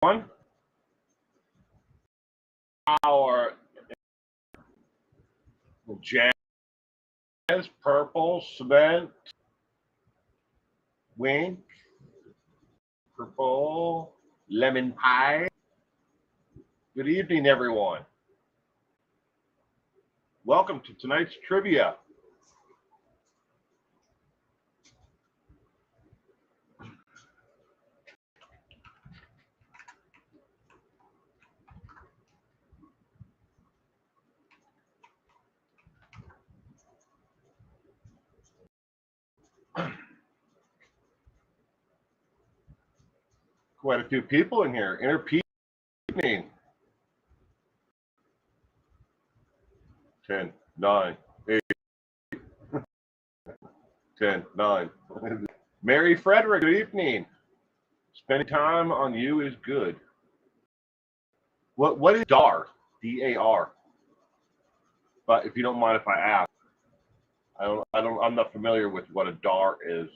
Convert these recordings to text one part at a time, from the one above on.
Our jazz, purple, cement, wink, purple, lemon pie. Good evening, everyone. Welcome to tonight's trivia. Quite a few people in here. Evening. 10, 9, 8, 10, 9. Mary Frederick, good evening. Spending time on you is good. What is DAR? D-A-R. But if you don't mind if I ask, I'm not familiar with what a DAR is.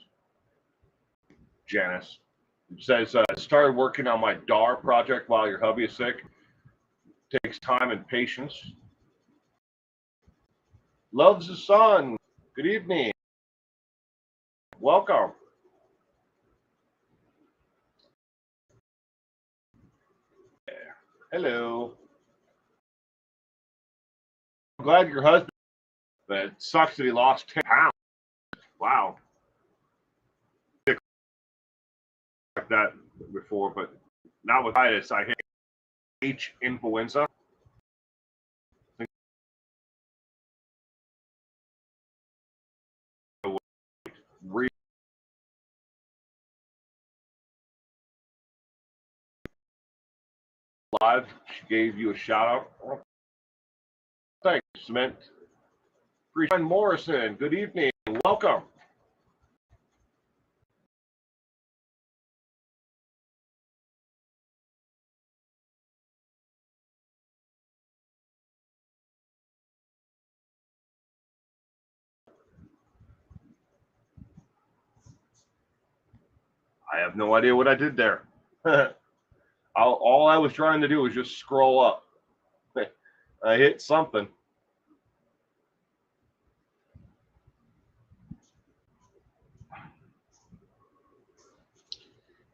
Janice. It says, started working on my DAR project while your hubby is sick. Takes time and patience. Loves the sun. Good evening. Welcome. Hello. I'm glad your husband, but it sucks that he lost 10 pounds. Wow. Like that before, but not with itis. I hate H influenza. Live, she gave you a shout out. Thanks, Cement. Friedman Morrison, good evening. Welcome. I have no idea what I did there. All I was trying to do was just scroll up. I hit something.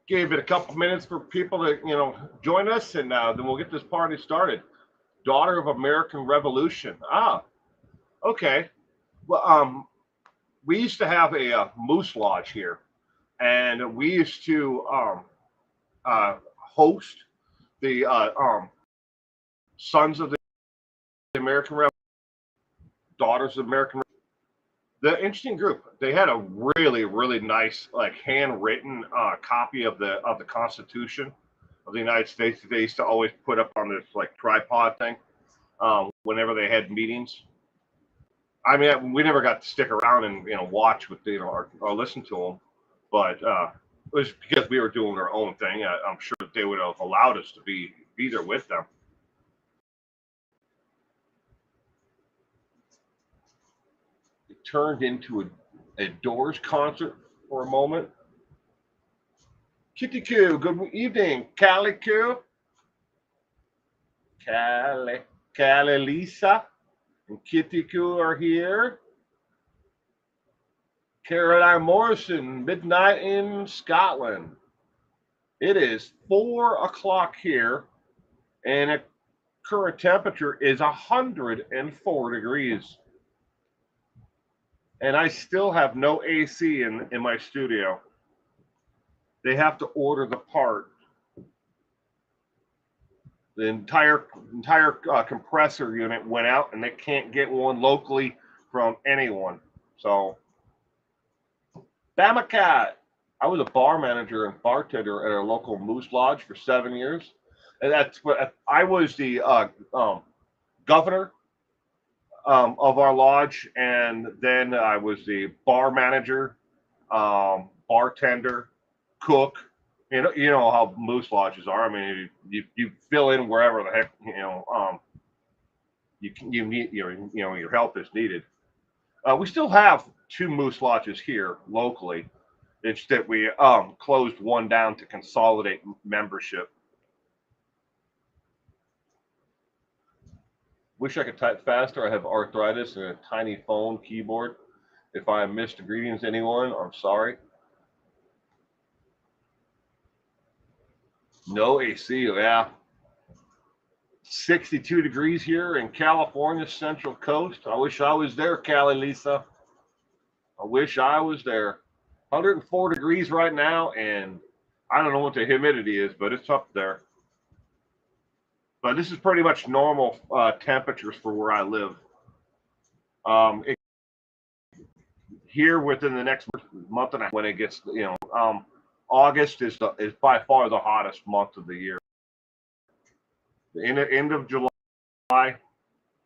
Gave it a couple minutes for people to, join us, and then we'll get this party started. Daughter of American Revolution. Ah, okay. Well, we used to have a moose lodge here, and we used to host the Sons of the American Revolution, Daughters of American Revolution. The interesting group. They had a really, really nice, like handwritten copy of the Constitution of the United States that they used to always put up on this like tripod thing whenever they had meetings. I mean, we never got to stick around and watch with or listen to them, but it was because we were doing our own thing. I'm sure that they would have allowed us to be there with them. It turned into a Doors concert for a moment. Kitty Coo, good evening. Callie Coo. Callie Lisa and Kitty Coo are here. Caroline Morrison, midnight in Scotland. It is 4 o'clock here, and the current temperature is 104 degrees. And I still have no AC in my studio. They have to order the part. The entire compressor unit went out, and they can't get one locally from anyone. So, Bamacat. I was a bar manager and bartender at our local Moose Lodge for 7 years, and that's what I was the governor of our lodge, and then I was the bar manager, bartender, cook. You know how Moose Lodges are. I mean, you fill in wherever the heck you need your help is needed. We still have 2 Moose Lodges here locally. It's that we closed one down to consolidate membership. Wish I could type faster. I have arthritis and a tiny phone keyboard. If I missed the greetings, anyone, I'm sorry. No AC, yeah. 62 degrees here in California, Central Coast. I wish I was there, Cali Lisa. I wish I was there. 104 degrees right now, and I don't know what the humidity is, but it's up there. But this is pretty much normal temperatures for where I live. Here within the next month and a half, when it gets, August is by far the hottest month of the year. The end of July,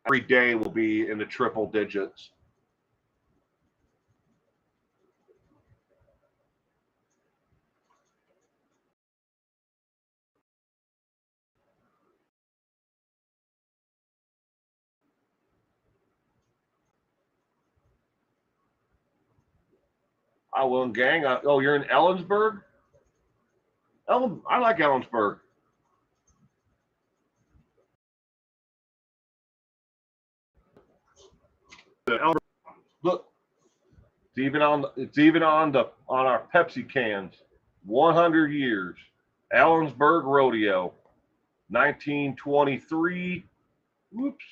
every day will be in the triple digits. I will, gang. Oh, you're in Ellensburg? I like Ellensburg. Look, it's even on our Pepsi cans. 100 years. Ellensburg Rodeo, 1923. Whoops.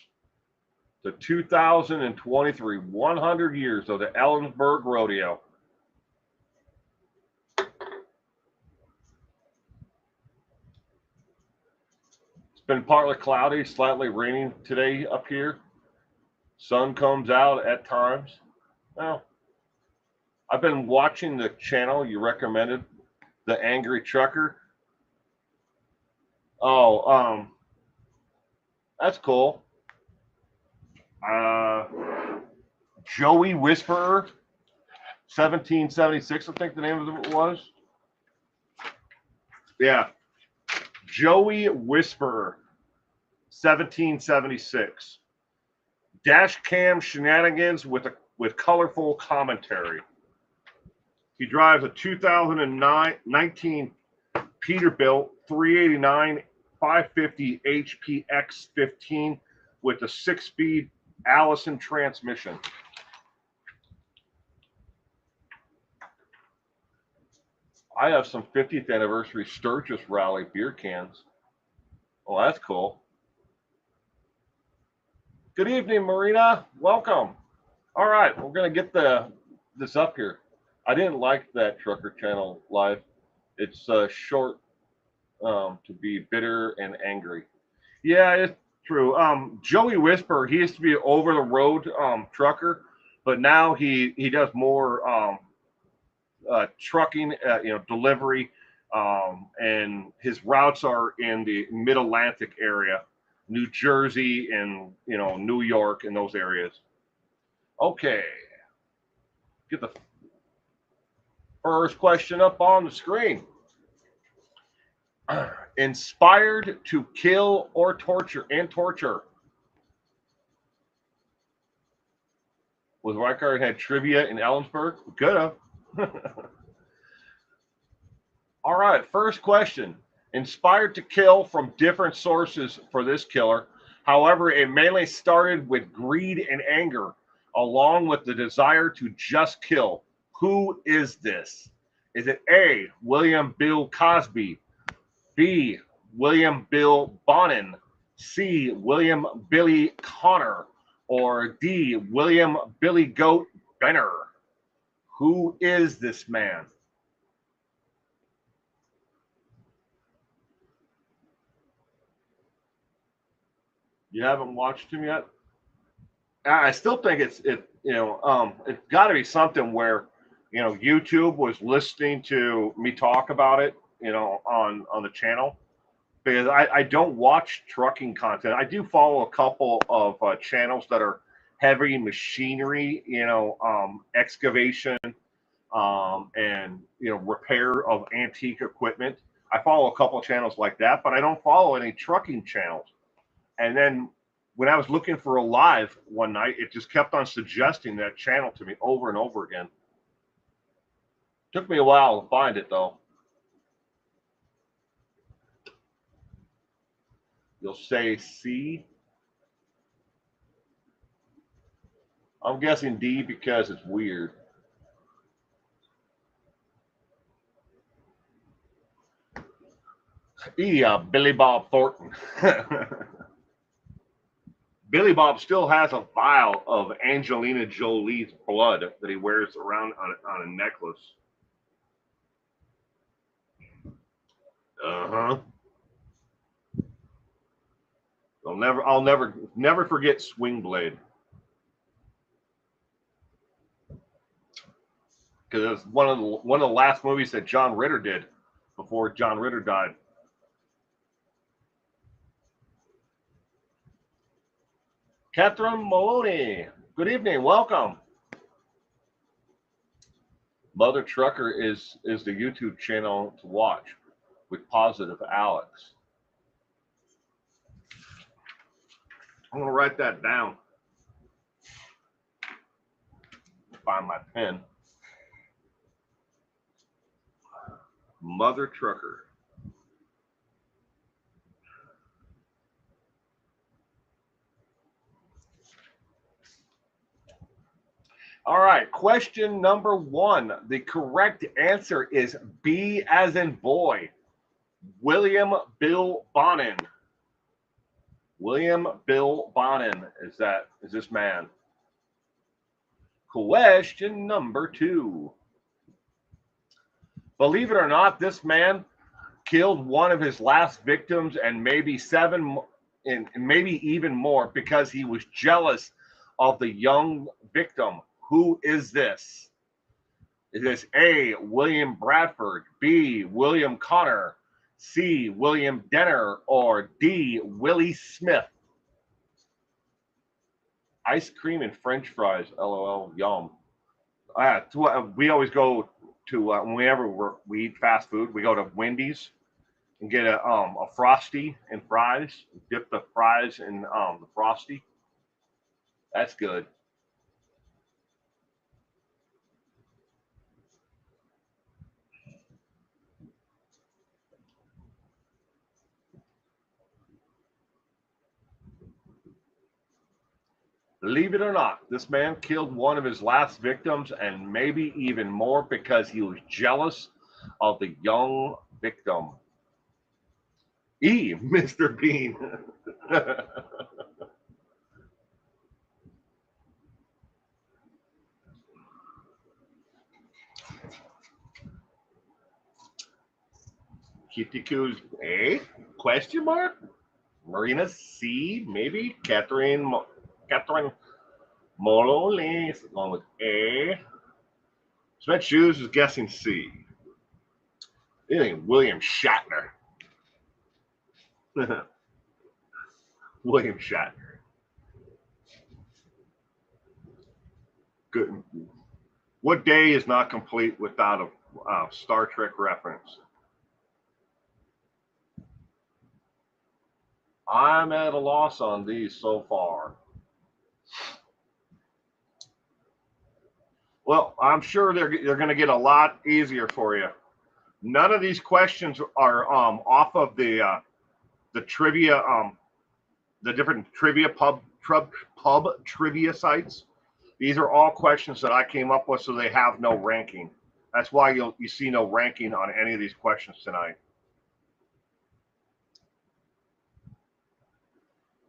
To 2023. 100 years of the Ellensburg Rodeo. It's been partly cloudy, slightly raining today up here. Sun comes out at times. Well, I've been watching the channel you recommended, The Angry Trucker. Oh, that's cool. Joey Whisperer, 1776, I think the name of it was. Yeah, Joey Whisperer, 1776. Dash cam shenanigans with colorful commentary. He drives a 2019 Peterbilt 389 550 HP X15 with a 6-speed Allison transmission. I have some 50th anniversary Sturgis Rally beer cans. Oh, that's cool. Good evening, Marina. Welcome. All right, we're gonna get this up here. I didn't like that Trucker Channel live. It's short to be bitter and angry. Yeah, it's true. Joey Whisper, he used to be over the road trucker, but now he does more trucking, delivery, and his routes are in the Mid-Atlantic area, New Jersey and New York and those areas. Okay, get the first question up on the screen. Inspired to kill or torture Was Reichard had trivia in Ellensburg? Could have. All right, first question. Inspired to kill from different sources for this killer. However, it mainly started with greed and anger, along with the desire to just kill. Who is this? Is it A, William Bill Cosby, B, William Bill Bonin, C, William Billy Connor, or D, William Billy Goat Benner? Who is this man? You haven't watched him yet? I still think it's got to be something where YouTube was listening to me talk about it on the channel, because I don't watch trucking content. I do follow a couple of channels that are heavy machinery, excavation, and repair of antique equipment. I follow a couple of channels like that, but I don't follow any trucking channels. And then when I was looking for a live one night, it just kept on suggesting that channel to me over and over again. Took me a while to find it, though. You'll say C. I'm guessing D because it's weird. E, Billy Bob Thornton. Billy Bob still has a vial of Angelina Jolie's blood that he wears around on a necklace. Uh-huh. I'll never forget Swing Blade. Because it's one of the last movies that John Ritter did before John Ritter died. Catherine Maloney, good evening, welcome. Mother Trucker is the YouTube channel to watch with Positive Alex. I'm gonna write that down. Find my pen. Mother Trucker. All right, question number 1. The correct answer is B as in boy. William Bill Bonin. William Bill Bonin is this man. Question number 2. Believe it or not, this man killed one of his last victims and maybe 7 and maybe even more because he was jealous of the young victim. Who is this? Is this A, William Bradford, B, William Connor, C, William Denner, or D, Willie Smith? Ice cream and French fries, LOL, yum. We always go to, whenever we eat fast food, we go to Wendy's and get a Frosty and fries, dip the fries in the Frosty. That's good. Believe it or not, this man killed one of his last victims and maybe even more because he was jealous of the young victim. E, Mr. Bean. Kitiku's A? Question mark? Marina C, maybe? Catherine Mololi is going with A. Smith Shoes is guessing C. William Shatner. William Shatner. Good. What day is not complete without a Star Trek reference? I'm at a loss on these so far. Well, I'm sure they're going to get a lot easier for you. None of these questions are off of the trivia, the different trivia pub trivia sites. These are all questions that I came up with, so they have no ranking. That's why you see no ranking on any of these questions tonight.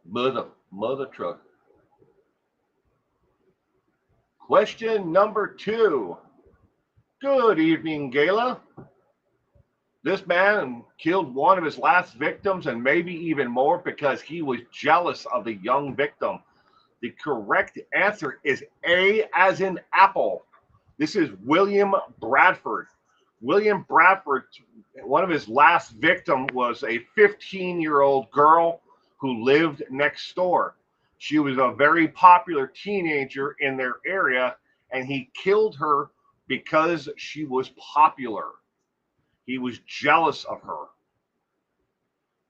Mother truck. Question number 2. Good evening, Gala. This man killed one of his last victims and maybe even more because he was jealous of the young victim. The correct answer is A as in apple. This is William Bradford. William Bradford, one of his last victims was a 15-year-old girl who lived next door. She was a very popular teenager in their area, and he killed her because she was popular. He was jealous of her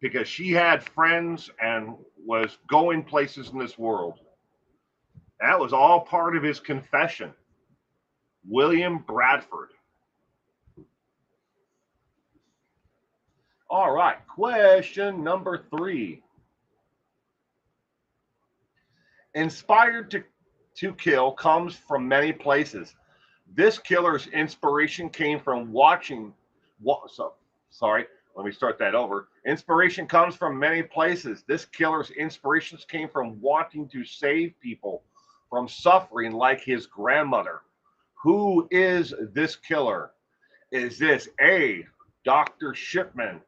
because she had friends and was going places in this world. That was all part of his confession. William Bradford. All right, question number 3. Inspired to kill comes from many places. This killer's inspiration came from watching. Sorry, let me start that over. Inspiration comes from many places. This killer's inspirations came from wanting to save people from suffering like his grandmother. Who is this killer? Is this A, Dr. Shipman,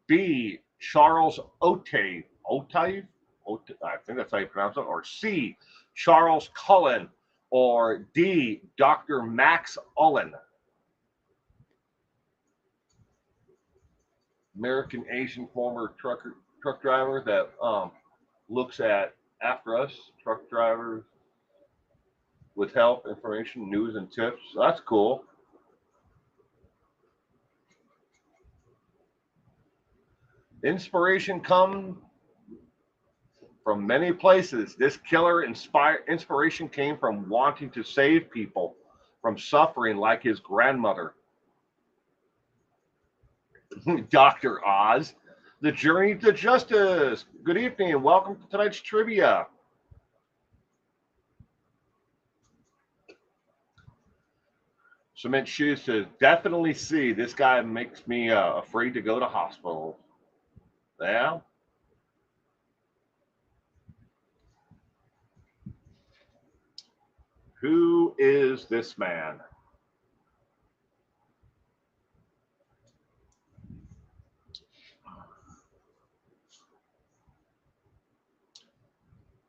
B, Charles Otave, I think that's how you pronounce it, or C, Charles Cullen, or D, Dr. Max Ullen? American Asian former truck driver that looks at after us truck drivers with help, information, news, and tips. That's cool. Inspiration comes from many places. This killer inspiration came from wanting to save people from suffering like his grandmother. Dr. Oz, the journey to justice. Good evening and welcome to tonight's trivia. Cement Shoes says, definitely see. This guy makes me afraid to go to hospital. Yeah. Who is this man?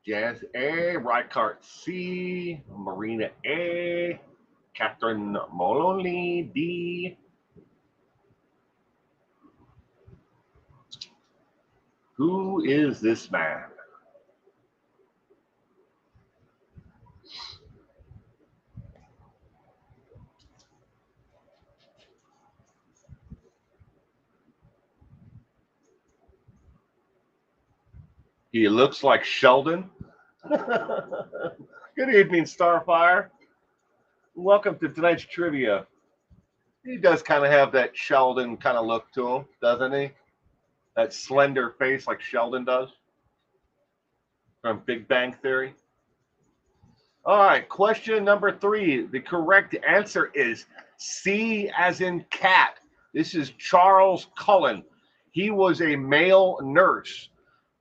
Jazz A, Rykart C, Marina A, Catherine Moloney D. Who is this man? He looks like Sheldon. Good evening, Starfire. Welcome to tonight's trivia. He does kind of have that Sheldon kind of look to him, doesn't he? That slender face like Sheldon does from Big Bang Theory. All right, question number 3. The correct answer is C as in cat. This is Charles Cullen. He was a male nurse,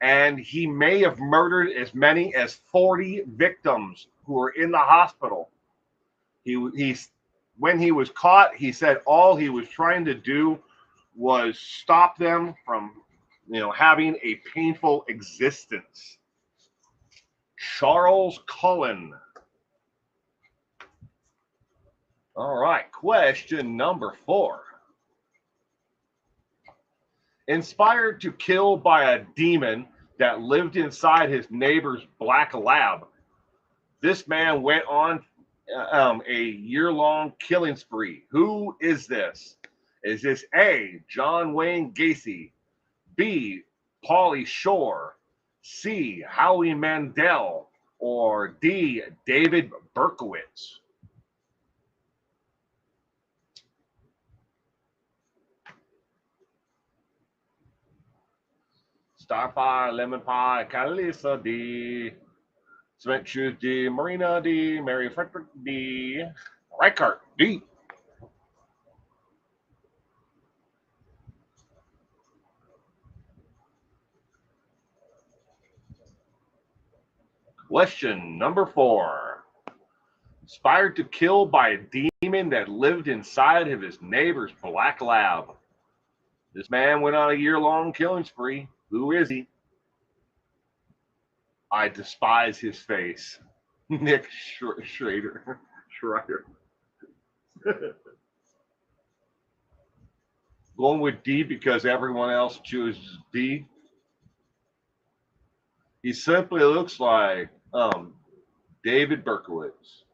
and he may have murdered as many as 40 victims who were in the hospital. When he was caught, he said all he was trying to do was stop them from, having a painful existence. Charles Cullen. All right, question number 4. Inspired to kill by a demon that lived inside his neighbor's black lab, this man went on a year-long killing spree. Who is this? Is this A, John Wayne Gacy, B, Pauly Shore, C, Howie Mandel, or D, David Berkowitz? Starfire, Lemon Pie, Kalisa D, Cement Shoes D, Marina D, Mary Frederick D, Rykart D. Question number 4. Inspired to kill by a demon that lived inside of his neighbor's black lab. This man went on a year-long killing spree. Who is he? I despise his face. Nick Schrader. Going with D because everyone else chooses D. He simply looks like David Berkowitz.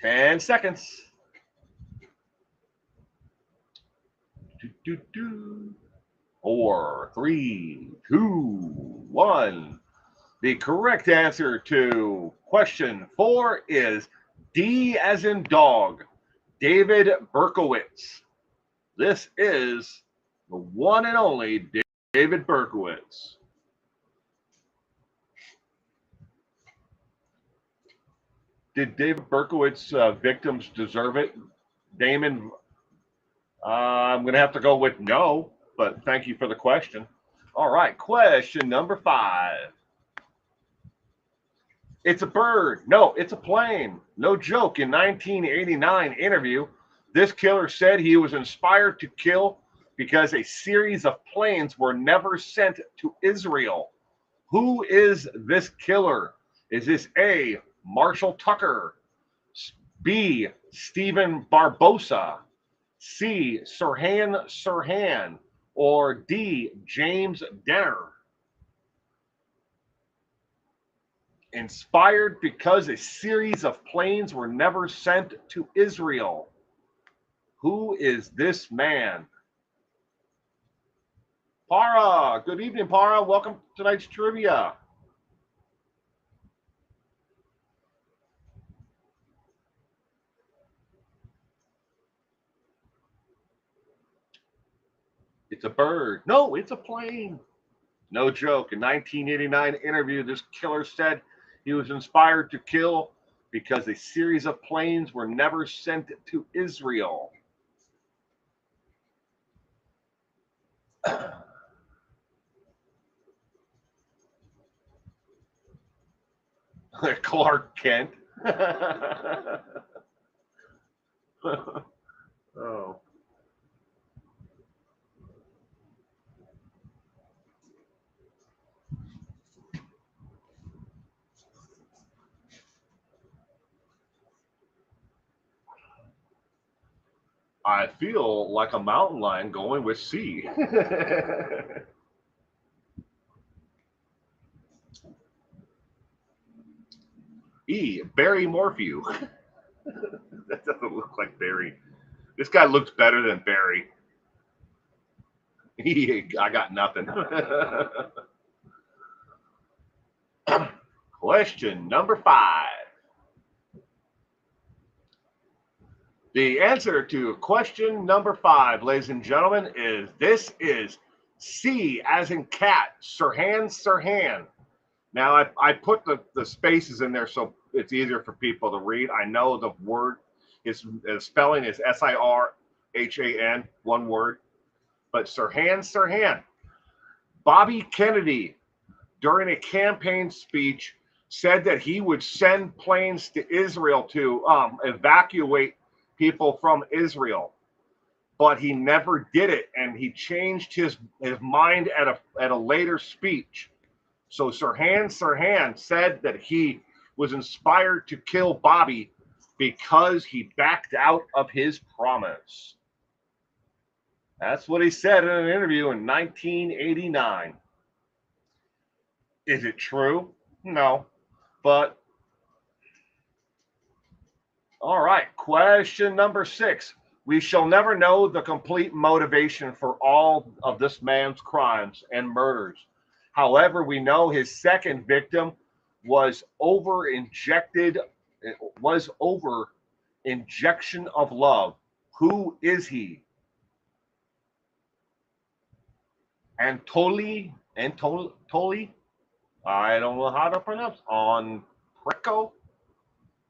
Ten seconds. 4, 3, 2, 1. The correct answer to question 4 is D as in dog. David Berkowitz. This is the one and only David Berkowitz. Did David Berkowitz victims deserve it? Damon, I'm going to have to go with no, but thank you for the question. All right, question number 5. It's a bird. No, it's a plane. No joke. In 1989 interview, this killer said he was inspired to kill because a series of planes were never sent to Israel. Who is this killer? Is this A, Marshall Tucker, B, Stephen Barbosa, C, Sirhan, or D, James Denner? Inspired because a series of planes were never sent to Israel. Who is this man? Para, good evening, Para. Welcome to tonight's trivia. It's a bird. No, it's a plane. No joke. In 1989 interview, this killer said he was inspired to kill because a series of planes were never sent to Israel. Clark Kent. Oh. I feel like a mountain lion going with C. E, Barry Morphew. That doesn't look like Barry. This guy looks better than Barry. I got nothing. Question number 5. The answer to question number 5, ladies and gentlemen, is C as in cat, Sirhan. Now, I put the spaces in there so it's easier for people to read. I know the word is spelling is Sirhan, one word, but Sirhan. Bobby Kennedy, during a campaign speech, said that he would send planes to Israel to evacuate people from Israel, but he never did it, and he changed his mind at a later speech. So Sirhan said that he was inspired to kill Bobby because he backed out of his promise. That's what he said in an interview in 1989. Is it true? No. But, all right, question number 6. We shall never know the complete motivation for all of this man's crimes and murders. However, we know his second victim was over injection of love. Who is he? Antoli, I don't know how to pronounce. On Preco.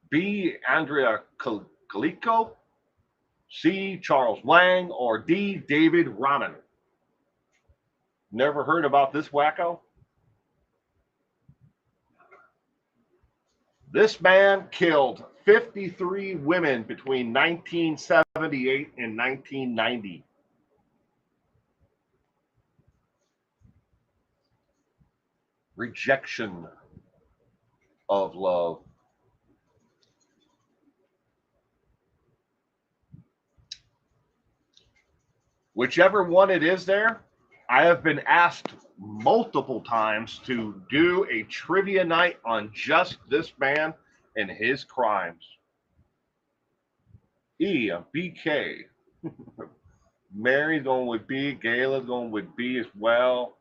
B, Andrea Calico. C, Charles Wang. Or D, David Raman. Never heard about this wacko? This man killed 53 women between 1978 and 1990. Rejection of love. Whichever one it is there, I have been asked multiple times to do a trivia night on just this man and his crimes. E, BK. Mary's going with B. Gayla's going with B as well.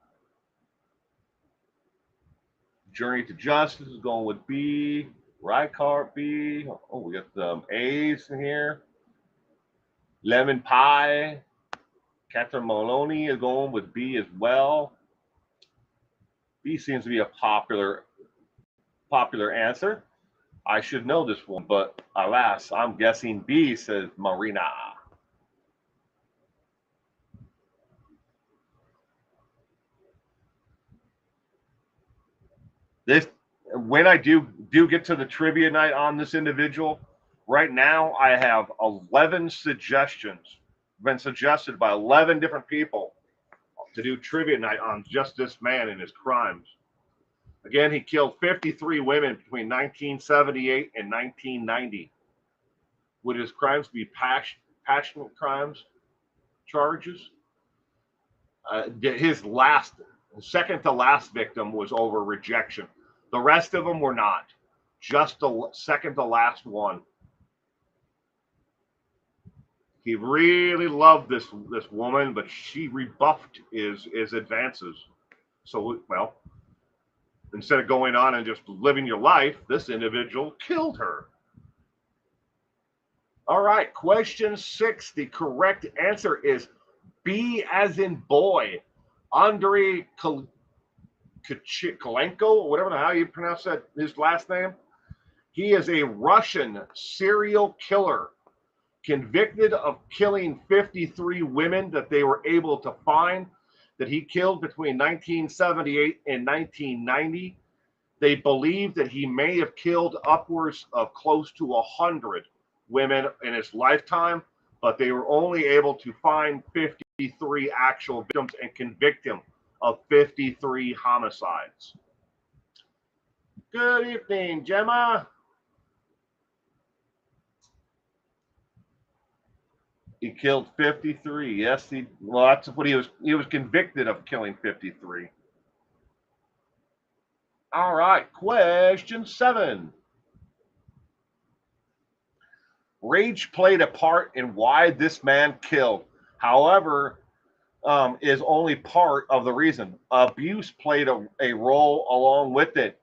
Journey to Justice is going with B. Rykart B. Oh, we got some A's in here. Lemon Pie. Catherine Maloney is going with B as well. B seems to be a popular answer. I should know this one, but alas, I'm guessing B, says Marina. This, when I do get to the trivia night on this individual, right now I have 11 suggestions, been suggested by 11 different people to do trivia night on just this man and his crimes. Again, he killed 53 women between 1978 and 1990. Would his crimes be passionate crimes charges? His second to last victim was over rejection. The rest of them were not. Just the second to last one. He really loved this woman, but she rebuffed his advances. So, well, instead of going on and just living your life, this individual killed her. All right, question 6. The correct answer is B as in boy. Andrei Chikatilo, whatever the hell you pronounce that, his last name. He is a Russian serial killer convicted of killing 53 women that they were able to find that he killed between 1978 and 1990. They believe that he may have killed upwards of close to 100 women in his lifetime, but they were only able to find 53 actual victims and convict him of 53 homicides. Good evening, Gemma. He killed 53. Yes, well, that's what he was convicted of, killing 53. All right, question 7. Rage played a part in why this man killed. However, is only part of the reason. Abuse played a role along with it.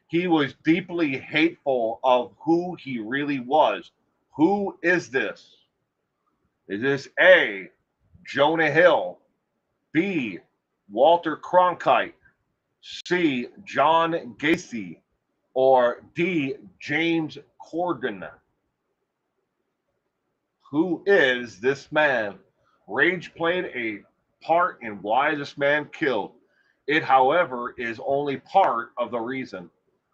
He was deeply hateful of who he really was. Who is this? Is this A, Jonah Hill, B, Walter Cronkite, C, John Gacy, or D, James Corden? Who is this man? Rage played a part in why this man killed. It, however, is only part of the reason.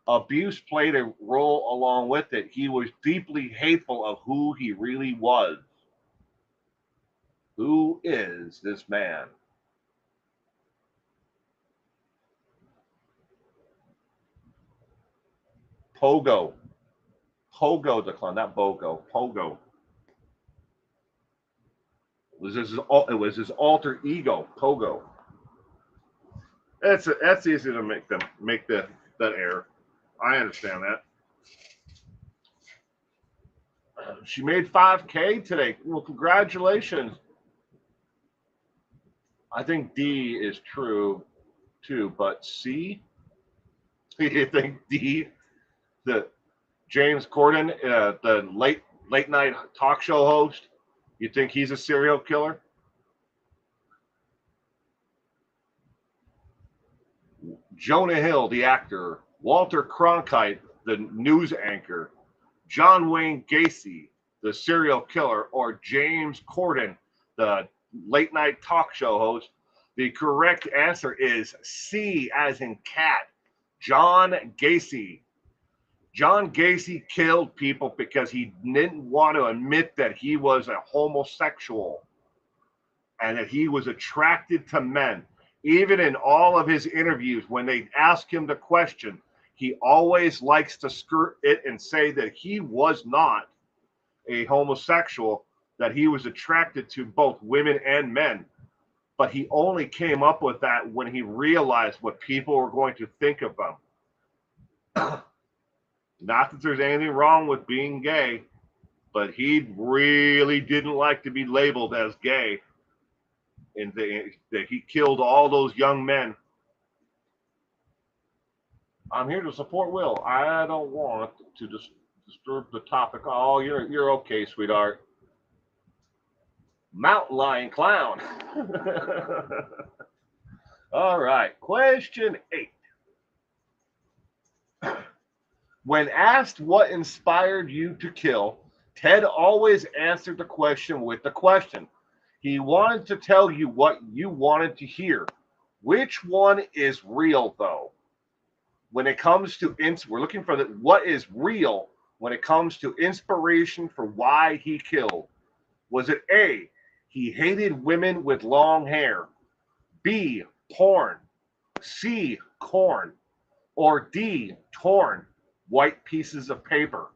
Abuse played a role along with it. He was deeply hateful of who he really was. Who is this man? Pogo. Pogo decline, not Bogo. Pogo. It was his alter ego, Pogo. That's easy to make that error. I understand that. She made 5K today. Well, congratulations. I think D is true too, but C? You think D, the James Corden, the late night talk show host, you think he's a serial killer? Jonah Hill, the actor, Walter Cronkite, the news anchor, John Wayne Gacy, the serial killer, or James Corden, the late night talk show host? The correct answer is C as in cat, John Gacy. John Gacy killed people because he didn't want to admit that he was a homosexual and that he was attracted to men. Even in all of his interviews, when they ask him the question, he always likes to skirt it and say that he was not a homosexual, that he was attracted to both women and men. But he only came up with that when he realized what people were going to think of him. Not that there's anything wrong with being gay, but he really didn't like to be labeled as gay. And that he killed all those young men. I'm here to support Will. I don't want to disturb the topic. Oh, you're okay, sweetheart. Mountain lion clown. All right. Question 8. When asked what inspired you to kill, Ted always answered the question with the question. He wanted to tell you what you wanted to hear. Which one is real, though? When it comes to we're looking for what is real when it comes to inspiration for why he killed. Was it A, he hated women with long hair, B, porn, C, corn, or D, torn white pieces of paper?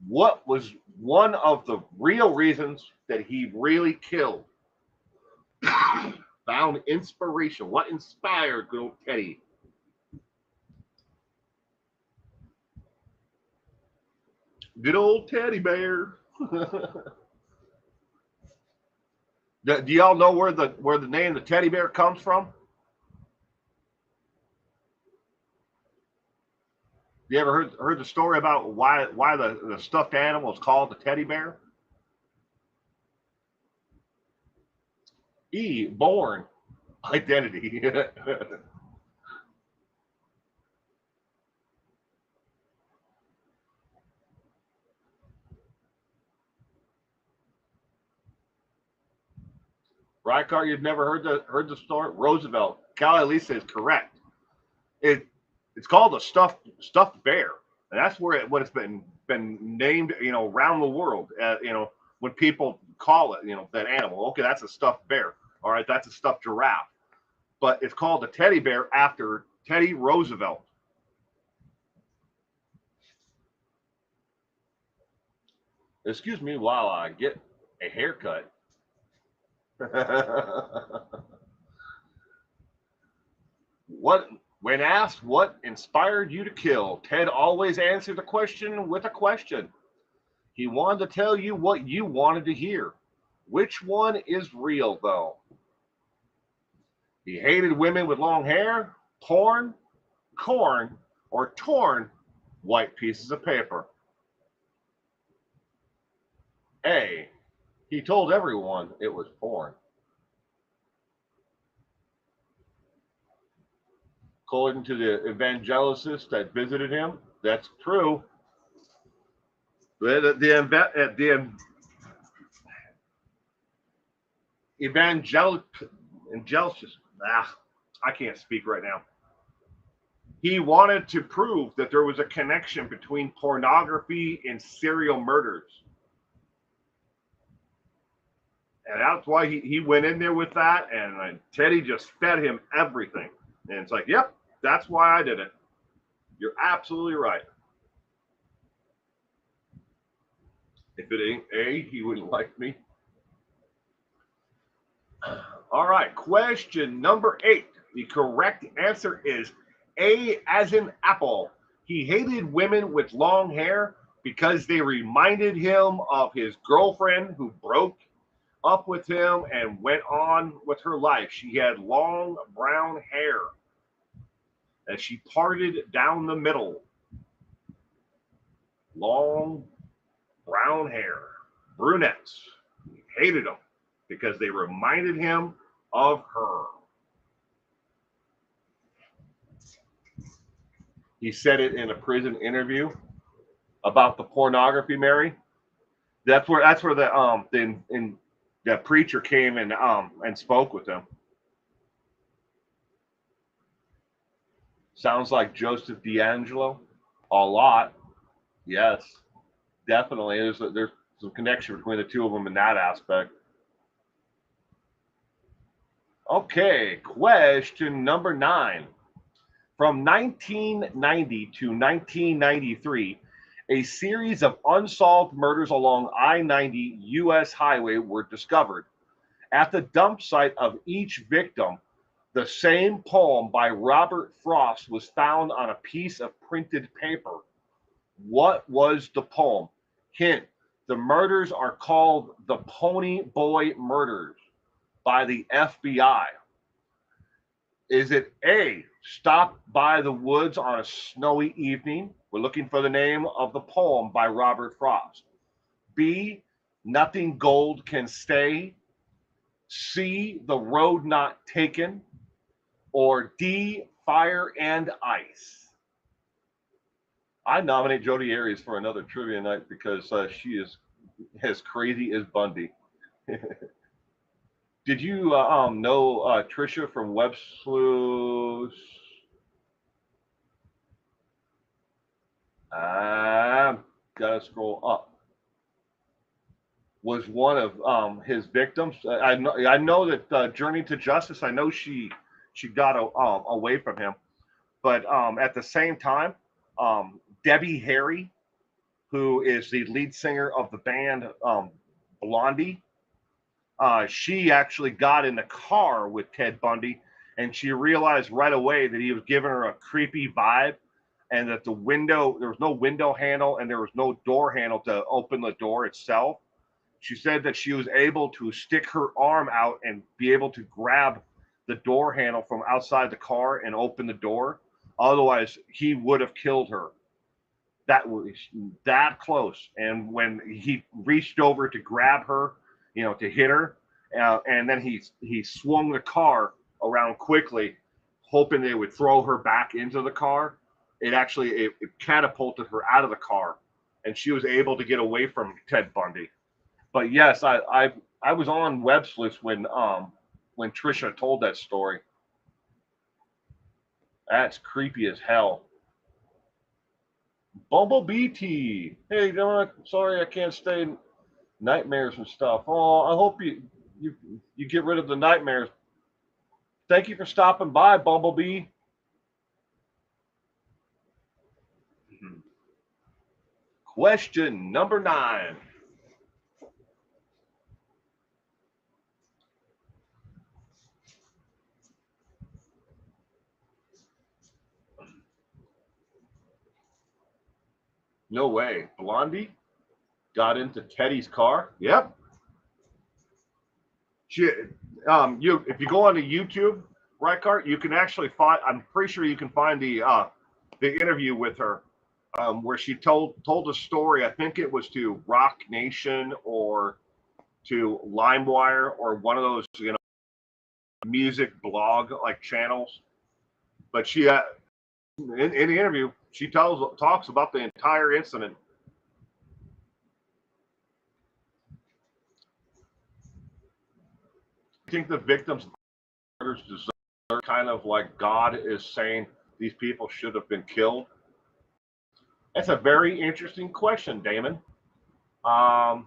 What was one of the real reasons that he really killed? Found inspiration. What inspired good old Teddy? Good old teddy bear. Do y'all know where the name the teddy bear comes from? You ever heard the story about why the stuffed animal is called the teddy bear? E, born. Identity. Rycar, you've never heard the story? Roosevelt. Cal Lisa is correct. It's called a stuffed bear, and that's what it's been named. Around the world. When people call it, that animal. Okay, that's a stuffed bear. All right, that's a stuffed giraffe. But it's called a teddy bear after Teddy Roosevelt. Excuse me while I get a haircut. When asked what inspired you to kill, Ted always answered the question with a question. He wanted to tell you what you wanted to hear. Which one is real, though? He hated women with long hair, porn, corn, or torn white pieces of paper. A, he told everyone it was porn. According to the evangelist that visited him, that's true. The evangelist, I can't speak right now. He wanted to prove that there was a connection between pornography and serial murders. And that's why he went in there with that, and Teddy just fed him everything. And it's like, yep, that's why I did it. You're absolutely right. If it ain't A, he wouldn't like me. All right, question number 8. The correct answer is A as in apple. He hated women with long hair because they reminded him of his girlfriend who broke up with him and went on with her life. She had long brown hair as she parted down the middle. Long brown hair. Brunettes. He hated them because they reminded him of her. He said it in a prison interview about the pornography, Mary. That's where the preacher came and spoke with him. Sounds like Joseph D'Angelo. A lot. Yes, definitely. There's some connection between the two of them in that aspect. Okay, question number 9. From 1990 to 1993, a series of unsolved murders along I-90 U.S. highway were discovered. At the dump site of each victim, the same poem by Robert Frost was found on a piece of printed paper. What was the poem? Hint, the murders are called the Ponyboy murders by the FBI. Is it A, Stop by the Woods on a Snowy Evening? We're looking for the name of the poem by Robert Frost. B, Nothing Gold Can Stay. C, The Road Not Taken, or D, Fire and Ice? I nominate Jodi Arias for another trivia night because she is as crazy as Bundy. Did you know Trisha from Web Sleuths? Gotta scroll up. Was one of his victims. I know that Journey to Justice. I know she got away from him, but at the same time, Debbie Harry, who is the lead singer of the band Blondie, she actually got in the car with Ted Bundy, and she realized right away that he was giving her a creepy vibe, and that there was no window handle and there was no door handle to open the door itself. She said that she was able to stick her arm out and be able to grab the door handle from outside the car and open the door. Otherwise, he would have killed her. That was that close. And when he reached over to grab her, to hit her, and then he swung the car around quickly, hoping they would throw her back into the car. It catapulted her out of the car, and she was able to get away from Ted Bundy. But yes, I was on Web Sleuths when Trisha told that story. That's creepy as hell. Bumblebee T. Hey, sorry I can't stay nightmares and stuff. Oh, I hope you get rid of the nightmares. Thank you for stopping by, Bumblebee. Question number 9. No way. Blondie got into Teddy's car. Yep. If you go onto YouTube, right, Cart, you can actually find. I'm pretty sure you can find the interview with her, where she told a story. I think it was to Rock Nation or to LimeWire or one of those music blog like channels. But she in the interview she talks about the entire incident. I think the victims deserve kind of like God is saying these people should have been killed. That's a very interesting question, Damon. I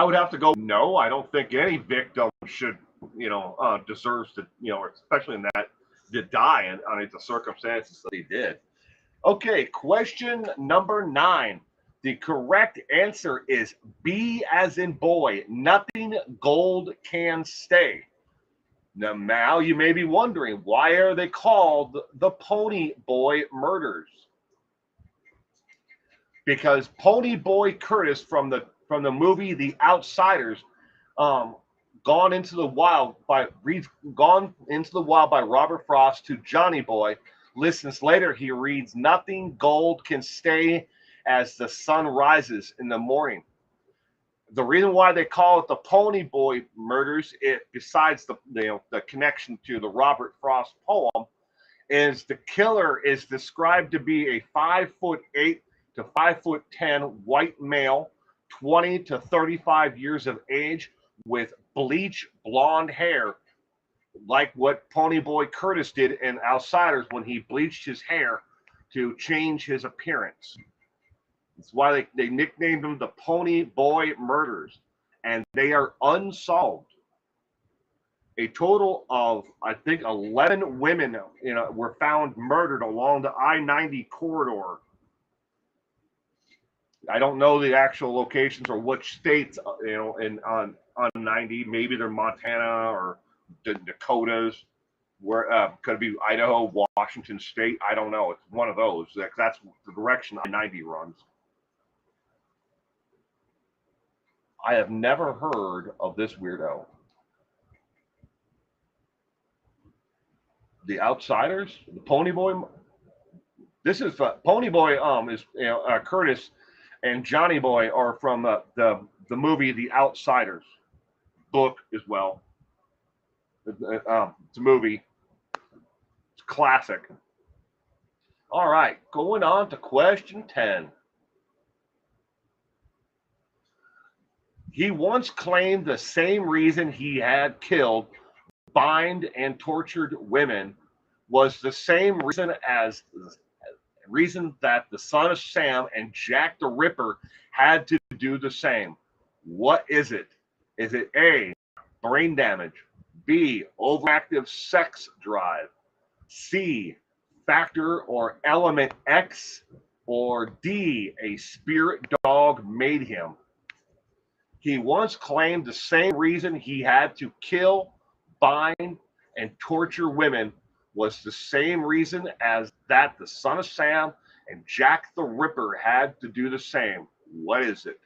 would have to go no. I don't think any victim should, deserves to, especially in that, to die under the circumstances that he did. Okay, question number 9. The correct answer is B as in boy. Nothing gold can stay. Now you may be wondering, why are they called the Ponyboy murders? Because Ponyboy Curtis from the movie The Outsiders, gone into the wild by Robert Frost to Johnny Boy. Listens later, he reads, "Nothing gold can stay as the sun rises in the morning." The reason why they call it the Ponyboy murders, besides the connection to the Robert Frost poem, is the killer is described to be a 5'8" to 5'10" white male, 20 to 35 years of age, with bleach blonde hair, like what Ponyboy Curtis did in Outsiders when he bleached his hair to change his appearance. That's why they nicknamed them the Ponyboy murders, and they are unsolved. A total of, I think, 11 women, were found murdered along the I-90 corridor. I don't know the actual locations or which states, on 90. Maybe they're Montana or the Dakotas. Where could it be Idaho, Washington State? I don't know. It's one of those. That's the direction I-90 runs. I have never heard of this weirdo. The Outsiders, the Ponyboy. This is Ponyboy. Is Curtis and Johnny Boy are from the the movie The Outsiders, book as well. It's a movie. It's classic. All right, going on to question 10. He once claimed the same reason he had killed, bind, and tortured women was the same reason that the son of Sam and Jack the Ripper had to do the same. What is it? Is it A, brain damage, B, overactive sex drive, C, factor or element X, or D, a spirit dog made him? He once claimed the same reason he had to kill, bind, and torture women was the same reason as that the son of Sam and Jack the Ripper had to do the same. What is it?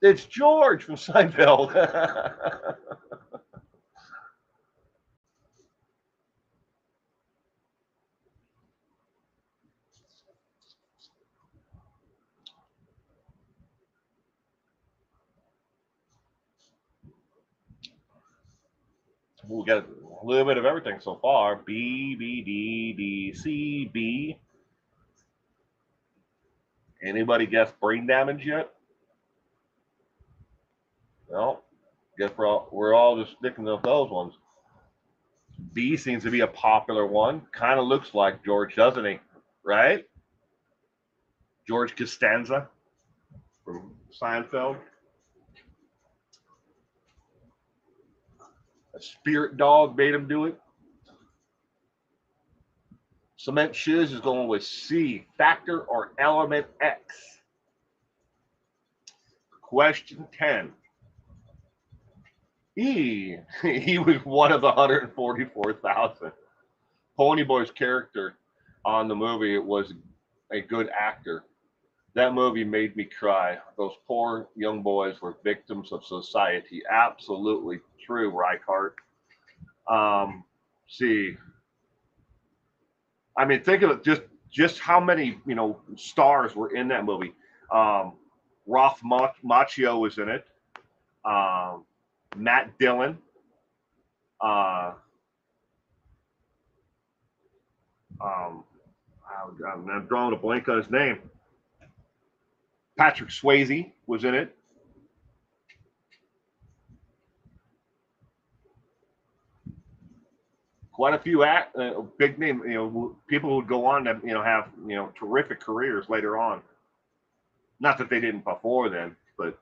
It's George from Seinfeld. We got a little bit of everything so far. B, B, D, D, C, B. Anybody guess brain damage yet? No. Guess we're all just sticking with those ones. B seems to be a popular one. Kind of looks like George, doesn't he? Right? George Costanza from Seinfeld. A spirit dog made him do it. Cement Shoes is going with C, factor or element X. Question 10. E, he was one of the 144,000. Ponyboy's character on the movie was a good actor. That movie made me cry. Those poor young boys were victims of society. Absolutely true, Reichardt. See, I mean, think of it. Just how many stars were in that movie. Ralph Macchio was in it. Matt Dillon. I'm drawing a blank on his name. Patrick Swayze was in it. Quite a few big name, people would go on to, have, terrific careers later on. Not that they didn't before then, but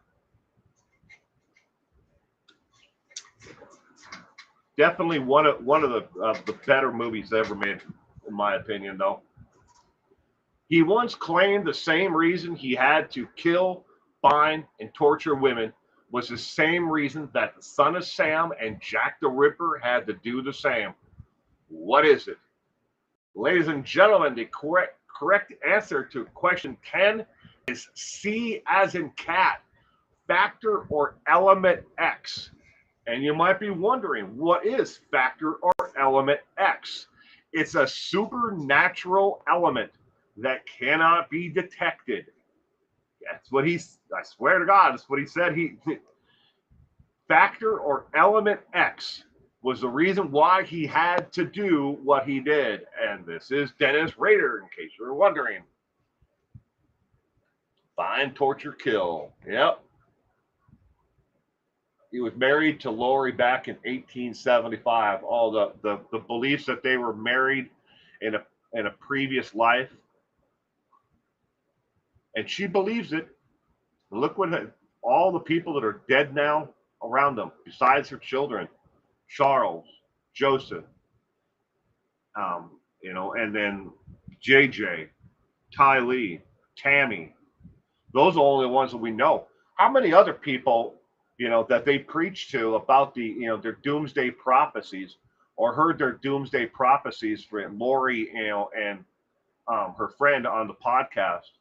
definitely one of the better movies ever made, in my opinion, though. He once claimed the same reason he had to kill, bind, and torture women was the same reason that the son of Sam and Jack the Ripper had to do the same. What is it? Ladies and gentlemen, the correct answer to question 10 is C as in cat, factor or element X. And you might be wondering, what is factor or element X? It's a supernatural element that cannot be detected. That's what I swear to God, that's what he said. Factor or element X was the reason why he had to do what he did. And this is Dennis Rader, in case you're wondering. Find, torture, kill. Yep. He was married to Lori back in 1875. All the beliefs that they were married in a previous life. And she believes it. Look all the people that are dead now around them, besides her children. Charles, Joseph, and then JJ, Ty Lee, Tammy. Those are the only ones that we know. How many other people, that they preached to about their doomsday prophecies, or heard their doomsday prophecies for Lori, and her friend on the podcast?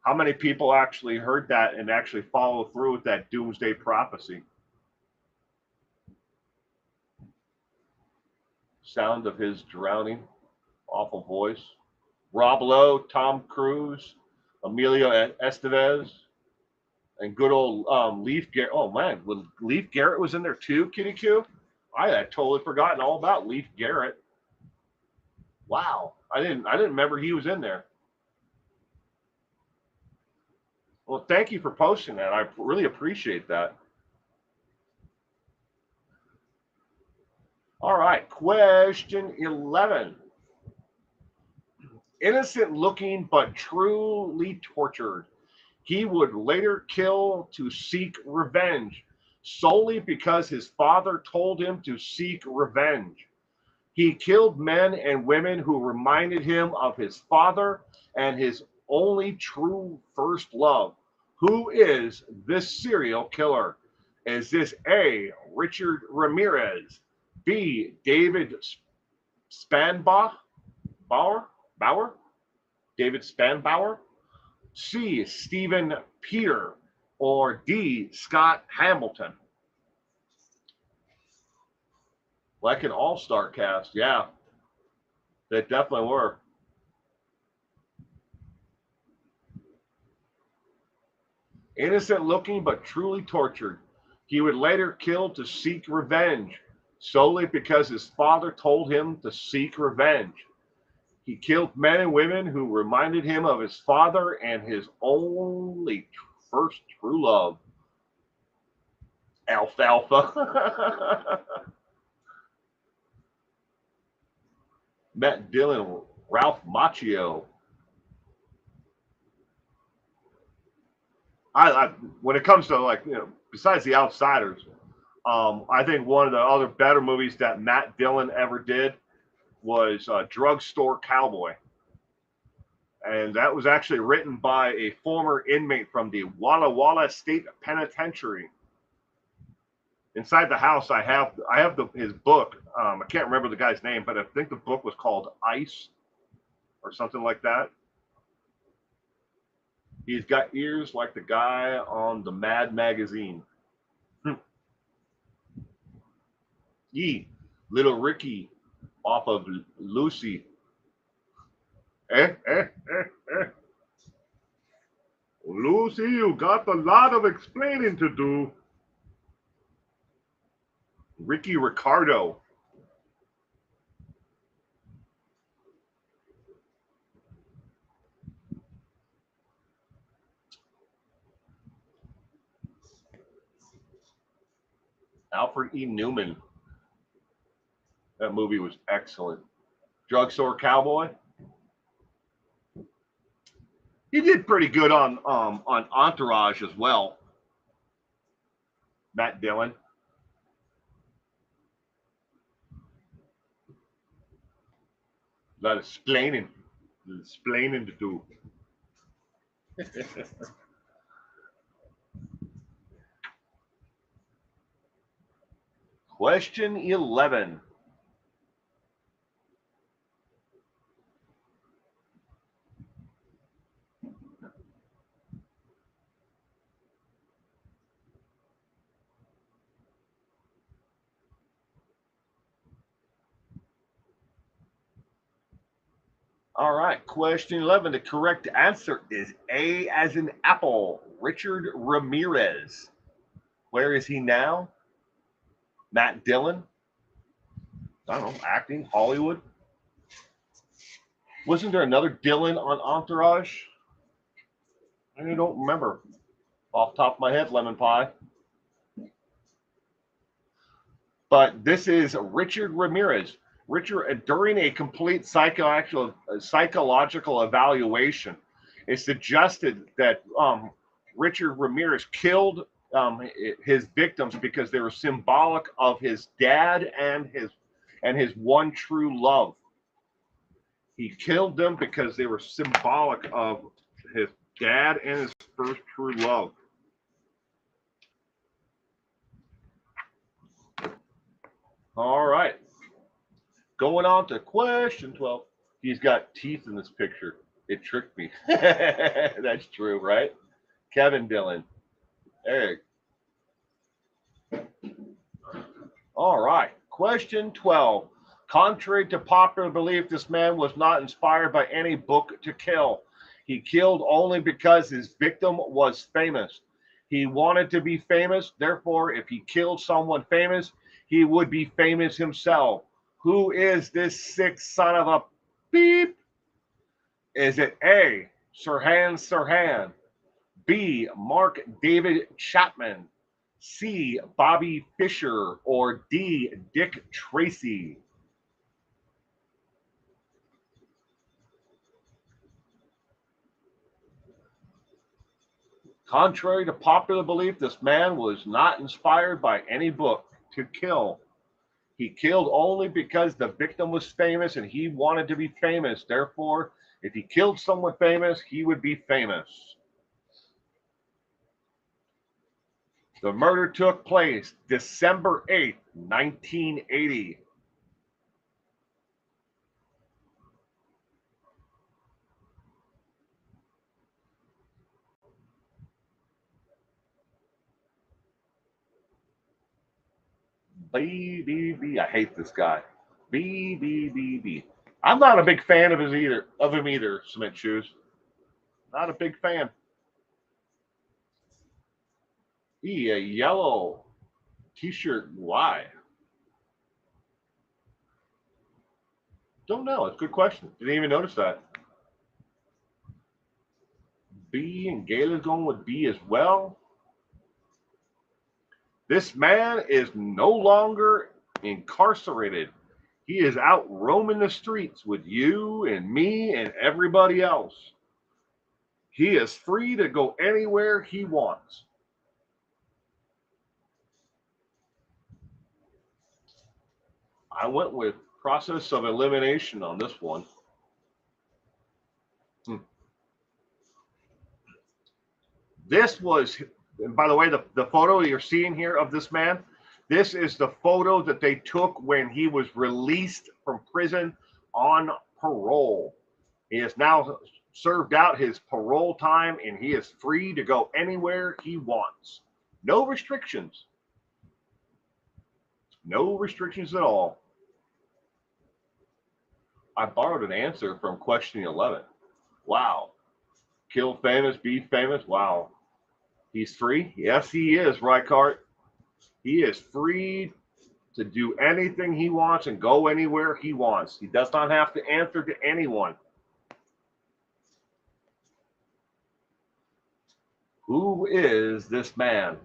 How many people actually heard that and actually followed through with that doomsday prophecy? Sound of his drowning, awful voice. Rob Lowe, Tom Cruise, Emilio Estevez, and good old Leif Garrett. Oh man, Leif Garrett was in there too, Kitty Q. I had totally forgotten all about Leif Garrett. Wow, I didn't remember he was in there. Well, thank you for posting that. I really appreciate that. All right, question 11. Innocent looking but truly tortured. He would later kill to seek revenge, solely because his father told him to seek revenge. He killed men and women who reminded him of his father and his only true first love. Who is this serial killer? Is this A, Richard Ramirez, B, David Spanbauer, Bauer, David Spanbauer, C, Stephen Peter, or D, Scott Hamilton? Like an all-star cast, yeah. They definitely were. Innocent looking but truly tortured. He would later kill to seek revenge, solely because his father told him to seek revenge. He killed men and women who reminded him of his father and his only first true love. Alfalfa. Matt Dillon, Ralph Macchio. I when it comes to, like, besides The Outsiders, I think one of the other better movies that Matt Dillon ever did was Drugstore Cowboy. And that was actually written by a former inmate from the Walla Walla State Penitentiary. Inside the house, I have his book. I can't remember the guy's name, but I think the book was called Ice or something like that. He's got ears like the guy on the Mad magazine. Little Ricky off of Lucy. Lucy, you got a lot of explaining to do. Ricky Ricardo. Alfred E. Newman. That movie was excellent. Drugstore Cowboy. He did pretty good on Entourage as well. Matt Dillon. A lot of explaining to do. Question 11. All right, question 11. The correct answer is A as in apple, Richard Ramirez. Where is he now? Matt Dillon? I don't know, acting, Hollywood? Wasn't there another Dillon on Entourage? I don't remember. Off the top of my head, Lemon Pie. But this is Richard Ramirez. Richard, during a complete psychological evaluation, it suggested that Richard Ramirez killed his victims because they were symbolic of his dad and his one true love. He killed them because they were symbolic of his dad and his first true love. All right. Going on to question 12. He's got teeth in this picture. It tricked me. That's true, right? Kevin Dillon. Eric. All right. Question 12. Contrary to popular belief, this man was not inspired by any book to kill. He killed only because his victim was famous. He wanted to be famous. Therefore, if he killed someone famous, he would be famous himself. Who is this sick son of a beep? Is it A, Sirhan, B, Mark David Chapman, C, Bobby Fischer, or D, Dick Tracy? Contrary to popular belief, this man was not inspired by any book to kill. He killed only because the victim was famous and he wanted to be famous. Therefore, if he killed someone famous, he would be famous. The murder took place December 8th, 1980. B. I hate this guy. B. I'm not a big fan of him either, Cement Shoes. Not a big fan. E, a yellow t-shirt. Why? Don't know. It's a good question. Didn't even notice that. B, and Gayla's going with B as well. This man is no longer incarcerated. He is out roaming the streets with you and me and everybody else. He is free to go anywhere he wants. I went with process of elimination on this one. This was, and by the way, the photo you're seeing here of this man, this is the photo that they took when he was released from prison on parole. He has now served out his parole time and he is free to go anywhere he wants. No restrictions. No restrictions at all. I borrowed an answer from question 11. Wow. Kill famous, be famous. Wow. He's free? Yes, he is, Reichardt. He is free to do anything he wants and go anywhere he wants. He does not have to answer to anyone. Who is this man?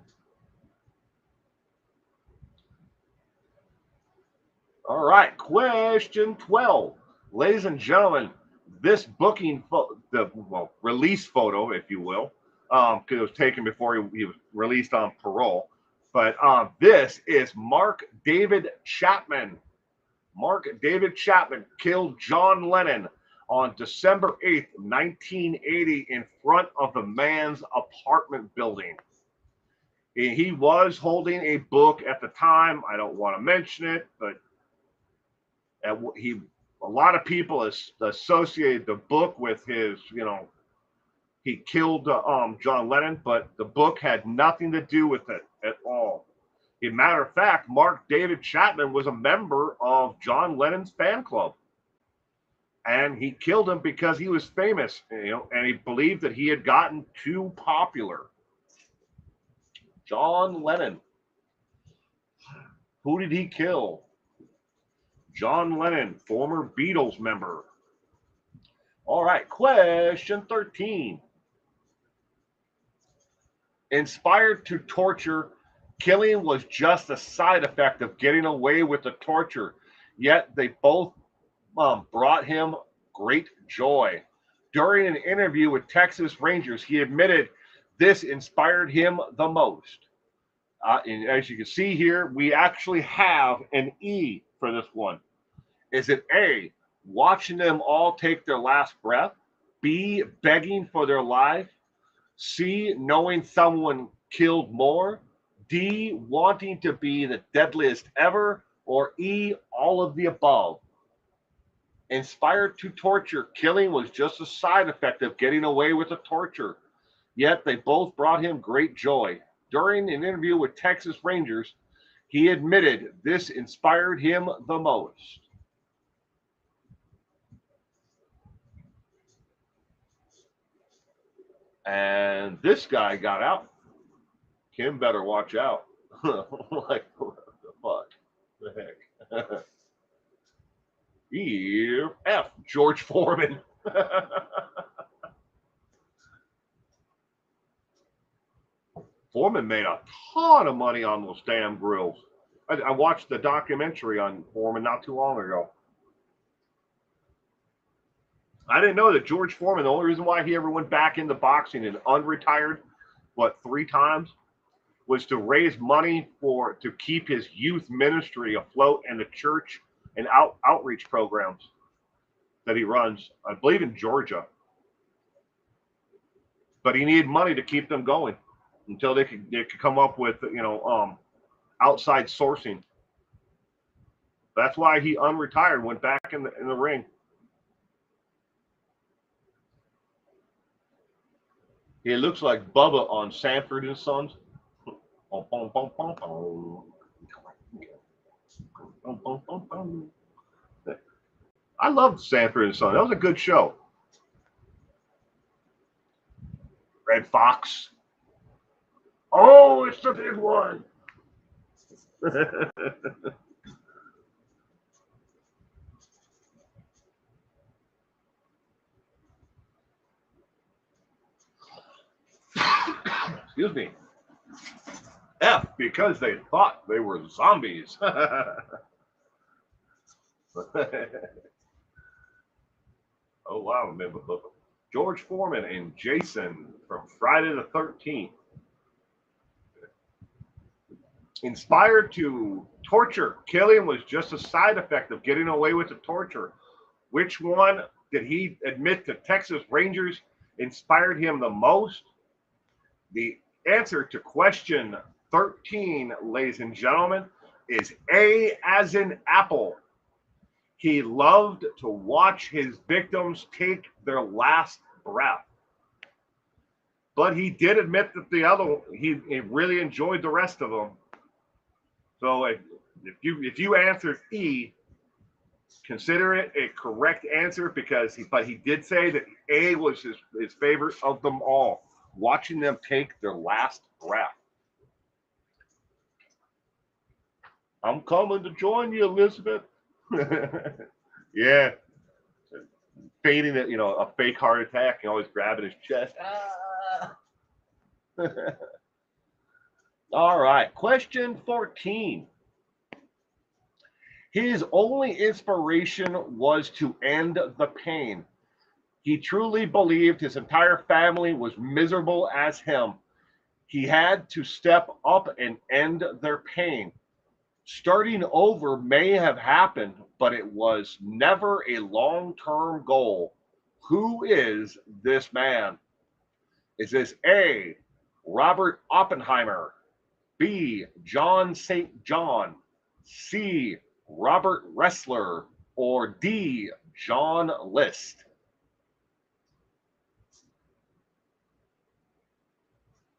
All right, question 12. Ladies and gentlemen, this booking, release photo, if you will, because it was taken before he was released on parole. But this is Mark David Chapman. Mark David Chapman killed John Lennon on December 8th, 1980, in front of the man's apartment building. He was holding a book at the time. I don't want to mention it, but a lot of people associated the book with his, he killed John Lennon, but the book had nothing to do with it at all. As a matter of fact, Mark David Chapman was a member of John Lennon's fan club. And he killed him because he was famous, and he believed that he had gotten too popular. John Lennon. Who did he kill? John Lennon, former Beatles member. All right, question 13. Inspired to torture, killing was just a side effect of getting away with the torture. Yet they both brought him great joy. During an interview with Texas Rangers, he admitted this inspired him the most. And as you can see here, we actually have an E for this one. Is it A, watching them all take their last breath? B, begging for their life? C, knowing someone killed more? D, wanting to be the deadliest ever? Or E, all of the above? Inspired to torture, killing was just a side effect of getting away with the torture. Yet they both brought him great joy. During an interview with Texas Rangers, he admitted this inspired him the most. And this guy got out. Kim better watch out. Like, what the fuck? The heck? F. George Foreman. Foreman made a ton of money on those damn grills. I watched the documentary on Foreman not too long ago. I didn't know that George Foreman, the only reason why he ever went back into boxing and unretired, 3 times, was to raise money to keep his youth ministry afloat and the church and outreach programs that he runs, I believe in Georgia. But he needed money to keep them going until they could come up with outside sourcing. That's why he unretired, went back in the ring. He looks like Bubba on Sanford and Sons. I loved Sanford and Son. That was a good show. Red Fox. Oh, it's the big one. Excuse me. F, because they thought they were zombies. Oh, wow. George Foreman and Jason from Friday the 13th. Inspired to torture. Killing was just a side effect of getting away with the torture. Which one did he admit to Texas Rangers inspired him the most? The answer to question 13, ladies and gentlemen, is A as in apple. He loved to watch his victims take their last breath. But he did admit that he really enjoyed the rest of them. So if you answered E, consider it a correct answer because he did say that A was his favorite of them all, watching them take their last breath. I'm coming to join you, Elizabeth. Yeah. Fading it, a fake heart attack and always grabbing his chest. All right. Question 14. His only inspiration was to end the pain. He truly believed his entire family was miserable as him. He had to step up and end their pain. Starting over may have happened, but it was never a long-term goal. Who is this man? Is this A, Robert Oppenheimer, B, John St. John, C, Robert Ressler, or D, John List?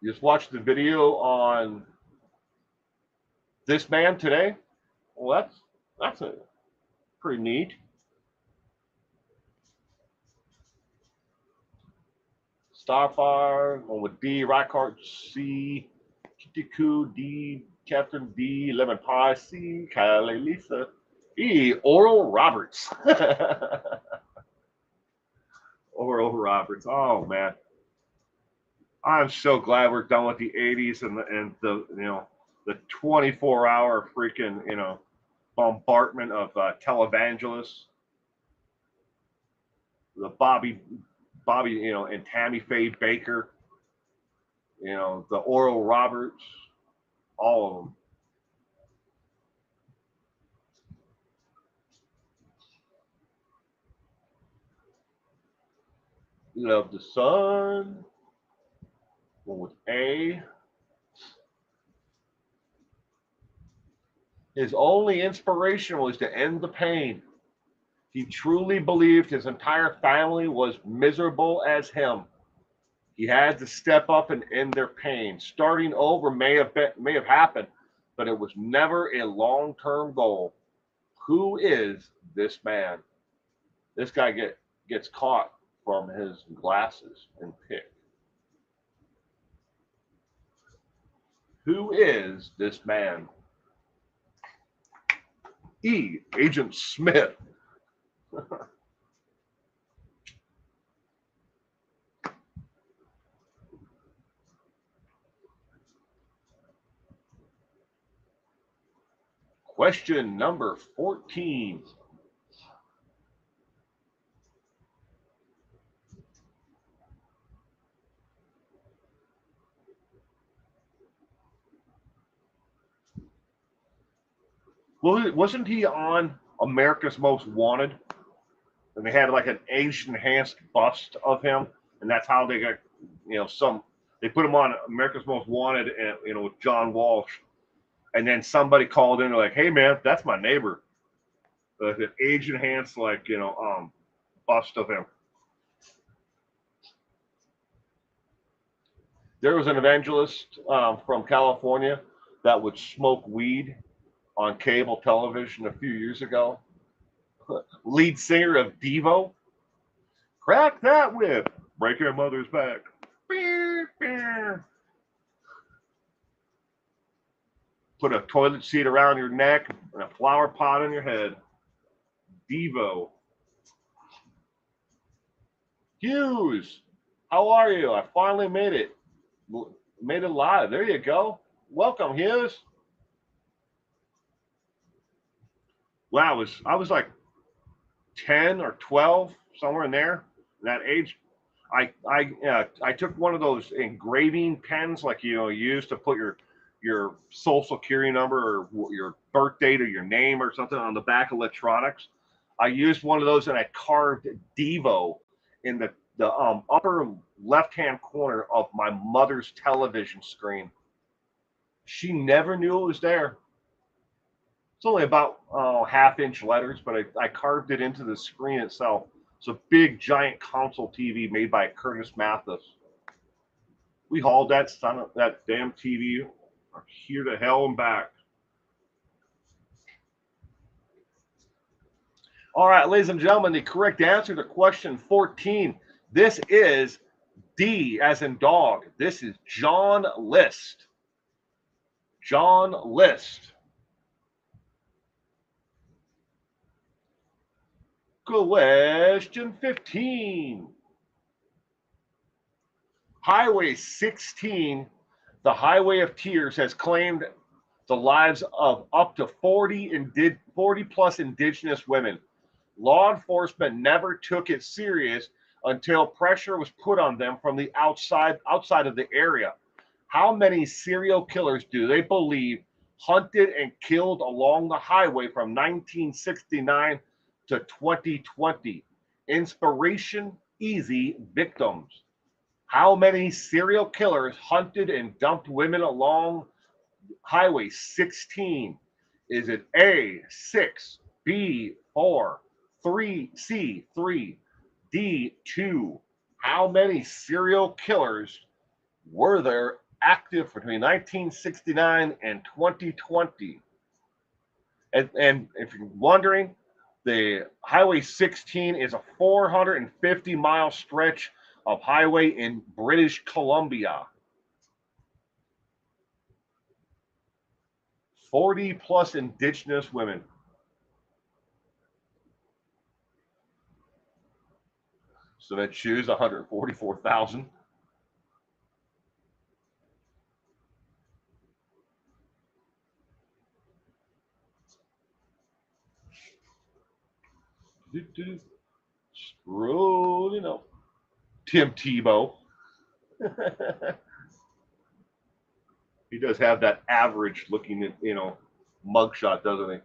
You just watched the video on this man today? Well, that's a pretty neat. Starfire, one with D, Reichardt, C, Kitiku, D, Catherine, D, Lemon Pie, C, Kylie, Lisa, E, Oral Roberts. Oral Roberts. Oh, man. I'm so glad we're done with the 80s and the 24-hour freaking, bombardment of televangelists. The Bobby, and Tammy Faye Baker, the Oral Roberts, all of them. Love the Sun. One with A. His only inspiration was to end the pain. He truly believed his entire family was miserable as him. He had to step up and end their pain. Starting over may have happened, but it was never a long-term goal. Who is this man? This guy gets caught from his glasses and pick. Who is this man? E. Agent Smith. Question number 14. Well, wasn't he on America's Most Wanted? And they had like an age-enhanced bust of him, and that's how they got, they put him on America's Most Wanted, and with John Walsh, and then somebody called in, like, "Hey man, that's my neighbor." Like an age-enhanced, bust of him. There was an evangelist from California that would smoke weed on cable television a few years ago. Lead singer of Devo. Crack that whip, break your mother's back. Put a toilet seat around your neck and a flower pot on your head. Devo. Hughes, how are you? I finally made it. Made it live. There you go. Welcome, Hughes. Wow, I was like 10 or 12, somewhere in there, that age. I took one of those engraving pens, like you use to put your social security number or your birth date or your name or something on the back of electronics. I used one of those and I carved Devo in the upper left hand corner of my mother's television screen. She never knew it was there. It's only about half-inch letters, but I carved it into the screen itself. It's a big, giant console TV made by Curtis Mathis. We hauled that damn TV here to hell and back. All right, ladies and gentlemen, the correct answer to question 14. This is D, as in dog. This is John List. John List. Question 15. Highway 16, the Highway of Tears, has claimed the lives of up to 40 plus indigenous women. Law enforcement never took it serious until pressure was put on them from the outside of the area. How many serial killers do they believe hunted and killed along the highway from 1969 to 2020? Inspiration, easy, victims. How many serial killers hunted and dumped women along Highway 16? Is it A, 6, B, 4, C, 3, D, 2? How many serial killers were there active between 1969 and 2020? And if you're wondering, the Highway 16 is a 450-mile stretch of highway in British Columbia. 40 plus indigenous women. So that choose 144,000. Rolling up. Tim Tebow. He does have that average looking, mugshot, doesn't he?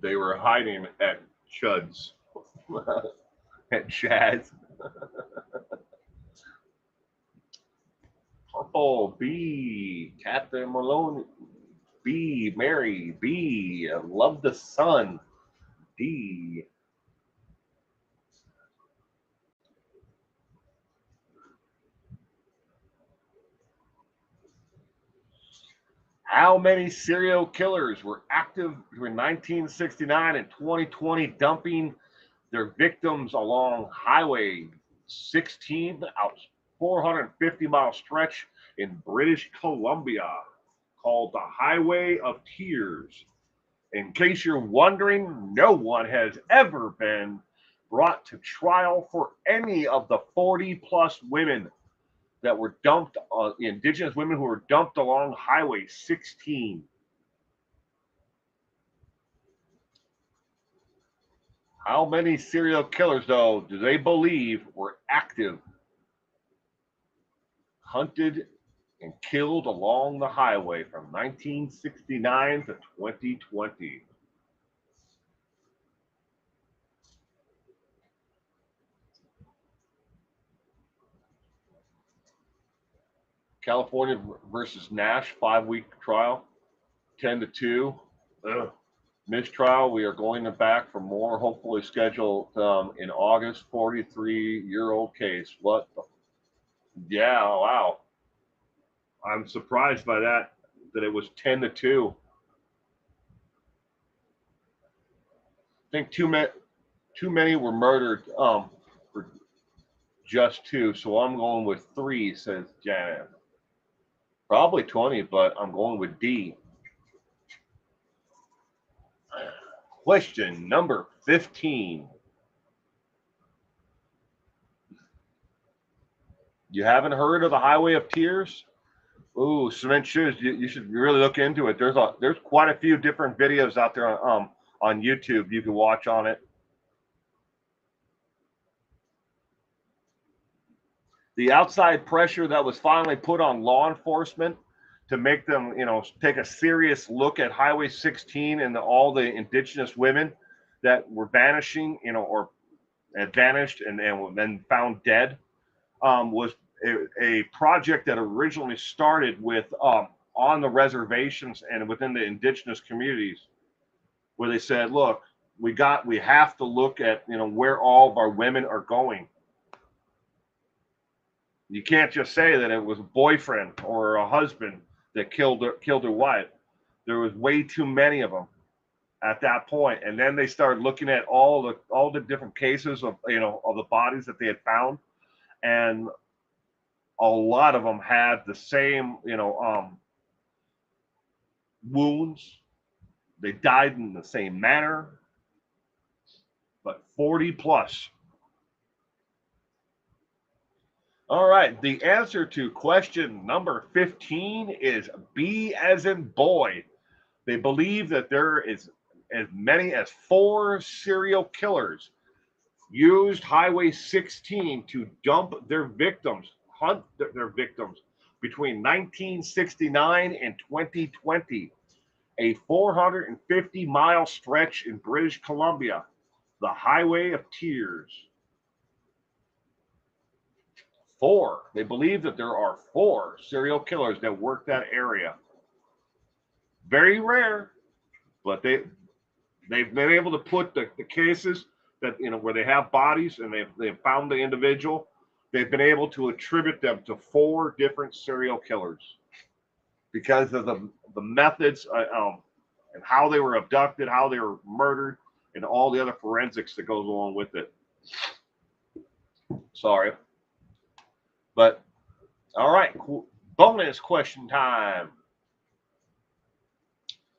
They were hiding at Chud's. At Chad's. Purple, B, Captain Malone, B, Mary, B, Love the Sun, D. How many serial killers were active between 1969 and 2020, dumping their victims along Highway 16? 450-mile stretch in British Columbia called the Highway of Tears. In case you're wondering, no one has ever been brought to trial for any of the 40-plus women that were dumped, indigenous women who were dumped along Highway 16. How many serial killers, though, do they believe were active, hunted, and killed along the highway from 1969 to 2020? California versus Nash, 5-week trial, 10-2. Ugh. Mistrial, we are going back for more, hopefully scheduled in August. 43-year-old case. What? Yeah, wow. I'm surprised by that it was 10-2. I think too many were murdered for just 2, so I'm going with 3, says Janet. Probably 20, but I'm going with D. Question number 15. You haven't heard of the Highway of Tears? Ooh, cement shoes. You should really look into it. There's quite a few different videos out there on YouTube you can watch on it. The outside pressure that was finally put on law enforcement to make them, take a serious look at Highway 16 and all the indigenous women that were vanishing, or had vanished and then found dead, was a project that originally started with on the reservations and within the indigenous communities, where they said, look, we have to look at where all of our women are going. You can't just say that it was a boyfriend or a husband that killed their wife. There was way too many of them at that point, and then they started looking at all the different cases of of the bodies that they had found, and a lot of them had the same wounds. They died in the same manner, but 40 plus. All right, the answer to question number 15 is B as in boy. They believe that there is as many as 4 serial killers used Highway 16 to dump their victims, hunt their victims between 1969 and 2020. A 450-mile stretch in British Columbia, the Highway of Tears. 4. They believe that there are 4 serial killers that work that area. Very rare, but they've been able to put the cases that where they have bodies and they've found the individual. They've been able to attribute them to 4 different serial killers because of the methods and how they were abducted, how they were murdered, and all the other forensics that goes along with it. Sorry. But, all right, bonus question time.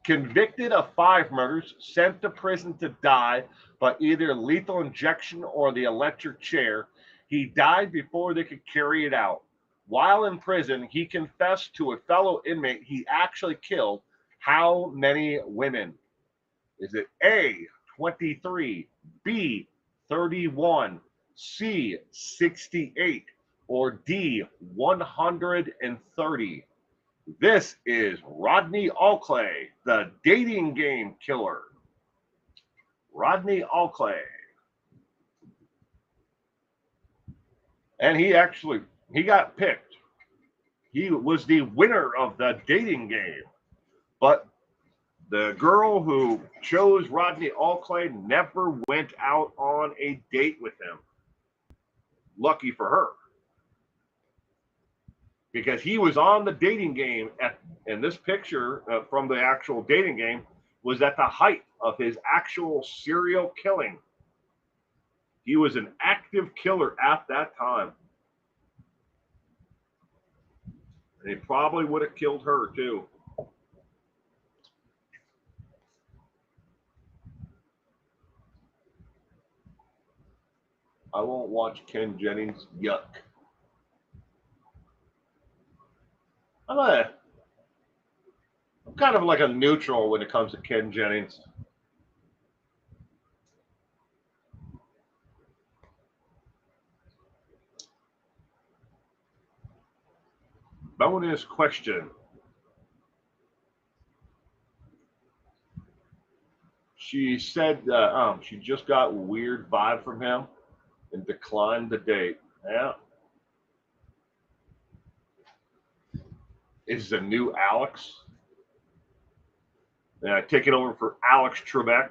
Convicted of 5 murders, sent to prison to die by either lethal injection or the electric chair, he died before they could carry it out. While in prison, he confessed to a fellow inmate he actually killed how many women? Is it A, 23, B, 31, C, 68, or D, 130? This is Rodney Alclay, the dating game killer. Rodney Alclay. And he got picked. He was the winner of the dating game. But the girl who chose Rodney Alclay never went out on a date with him. Lucky for her. Because he was on the dating game and this picture from the actual dating game was at the height of his actual serial killing. He was an active killer at that time. And he probably would have killed her, too. I won't watch Ken Jennings. Yuck. I'm kind of like a neutral when it comes to Ken Jennings. Bonus question. She said she just got a weird vibe from him and declined the date. Yeah. Is the new Alex. And I take it over for Alex Trebek.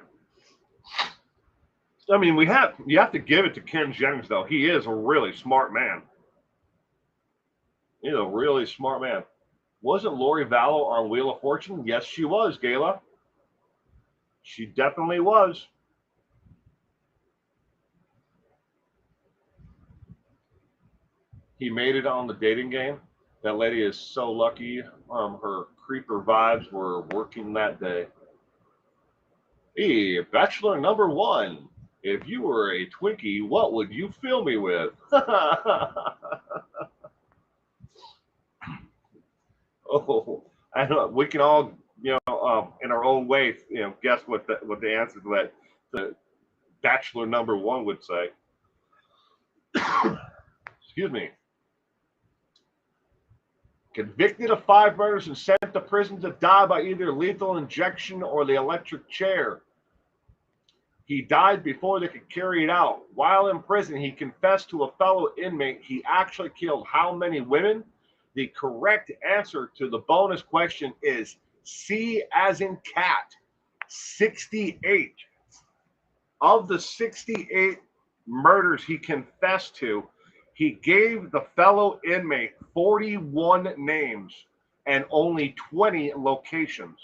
I mean, you have to give it to Ken Jennings, though. He is a really smart man. He's a really smart man. Wasn't Lori Vallow on Wheel of Fortune? Yes, she was, Gayla. She definitely was. He made it on the dating game. That lady is so lucky. Her creeper vibes were working that day. Hey, Bachelor number 1. If you were a Twinkie, what would you fill me with? Oh, I know. We can all, in our own way, guess what the answer to that the Bachelor number 1 would say. Excuse me. Convicted of 5 murders and sent to prison to die by either lethal injection or the electric chair. He died before they could carry it out. While in prison, he confessed to a fellow inmate he actually killed how many women? The correct answer to the bonus question is C as in cat, 68. Of the 68 murders he confessed to, he gave the fellow inmate 41 names and only 20 locations.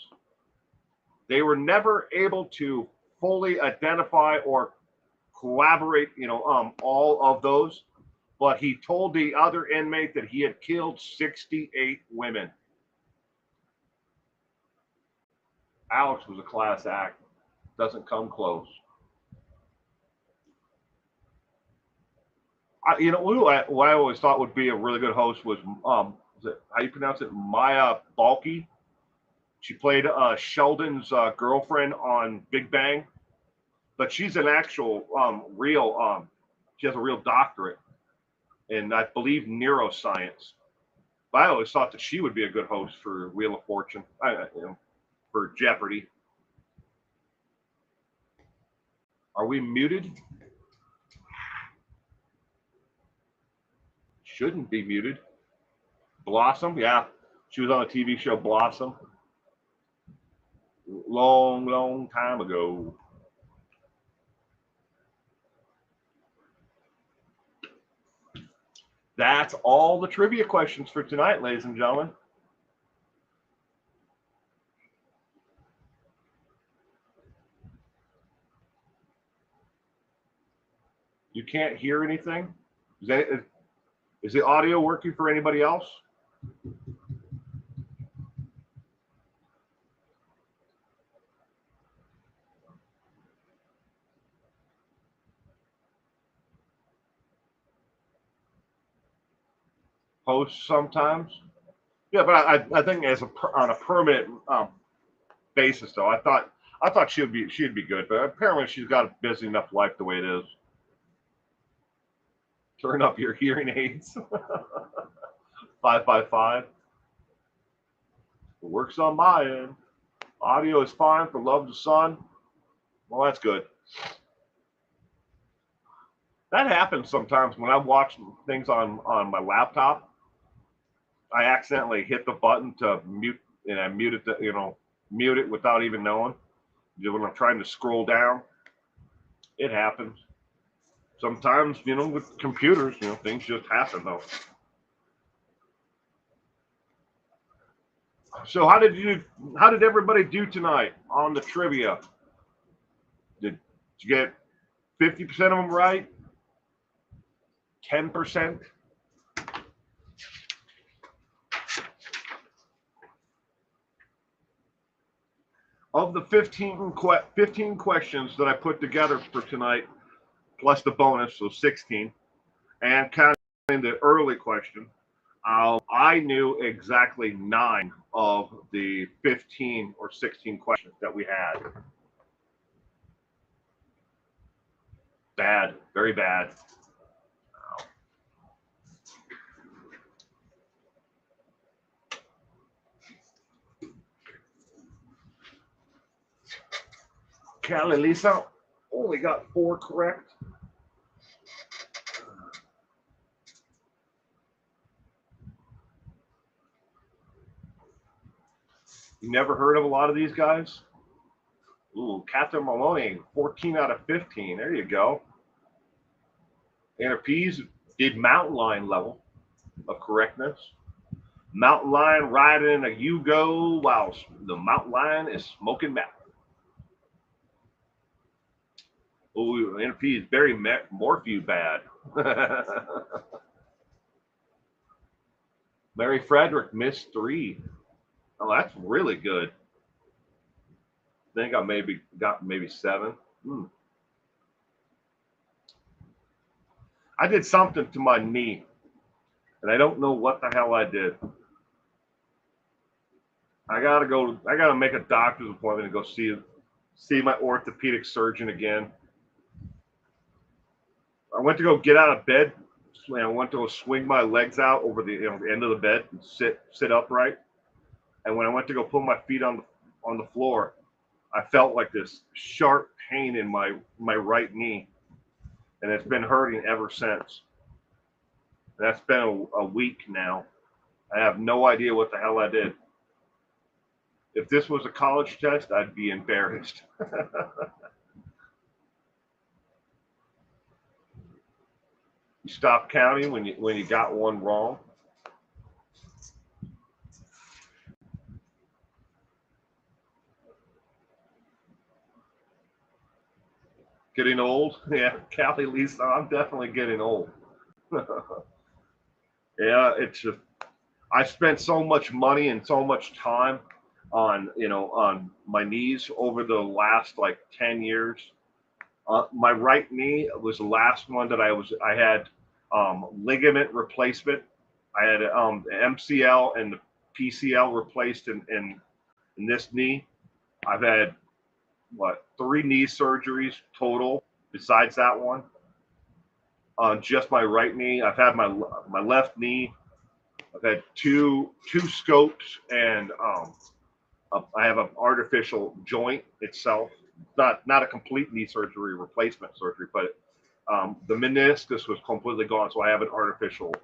They were never able to fully identify or collaborate, all of those. But he told the other inmate that he had killed 68 women. Alex was a class act. Doesn't come close. What I always thought would be a really good host was, is it, how you pronounce it? Maya Balky. She played Sheldon's girlfriend on Big Bang. But she's an actual she has a real doctorate in, I believe, neuroscience. But I always thought that she would be a good host for Wheel of Fortune, for Jeopardy. Are we muted? Shouldn't be muted. Blossom, yeah. She was on a TV show, Blossom. Long, long time ago. That's all the trivia questions for tonight, ladies and gentlemen. You can't hear anything? Is the audio working for anybody else? Host sometimes. Yeah, but I think on a permanent basis, though, I thought she'd be good, but apparently she's got a busy enough life the way it is. Turn up your hearing aids. 555. It works on my end. Audio is fine for Love the Sun. Well, that's good. That happens sometimes when I'm watching things on my laptop. I accidentally hit the button to mute, and I mute it without even knowing. When I'm trying to scroll down, it happens. Sometimes, with computers, things just happen though. So how did everybody do tonight on the trivia? Did you get 50% of them right? 10%? of the 15 questions that I put together for tonight, plus the bonus, so 16, and counting the early question, I knew exactly 9 of the 15 or 16 questions that we had. Bad, very bad. Callie Lisa only got 4 correct. You never heard of a lot of these guys? Ooh, Captain Maloney, 14 out of 15. There you go. Anna Pease did mountain lion level of correctness. Mountain lion riding a Yugo while the mountain lion is smoking meth. Ooh, Anna Pease, very Morphew bad. Mary Frederick missed 3. Oh, that's really good. I think I got maybe 7. I did something to my knee, and I don't know what the hell I did. I gotta make a doctor's appointment and go see my orthopedic surgeon again. I went to go get out of bed. I went to go swing my legs out over the end of the bed and sit upright. And when I went to go put my feet on the floor, I felt like this sharp pain in my right knee, and it's been hurting ever since. And that's been a week now. I have no idea what the hell I did. If this was a college test, I'd be embarrassed. You stop counting when you got one wrong. Getting old? Yeah, Callie Lisa, I'm definitely getting old. Yeah, it's just I spent so much money and so much time on my knees over the last like 10 years. My right knee was the last one that I had ligament replacement. I had the MCL and the PCL replaced in this knee. I've had 3 knee surgeries total besides that one on just my right knee. I've had my left knee. I've had two scopes, and I have an artificial joint itself. Not a complete knee surgery, replacement surgery, but the meniscus was completely gone, so I have an artificial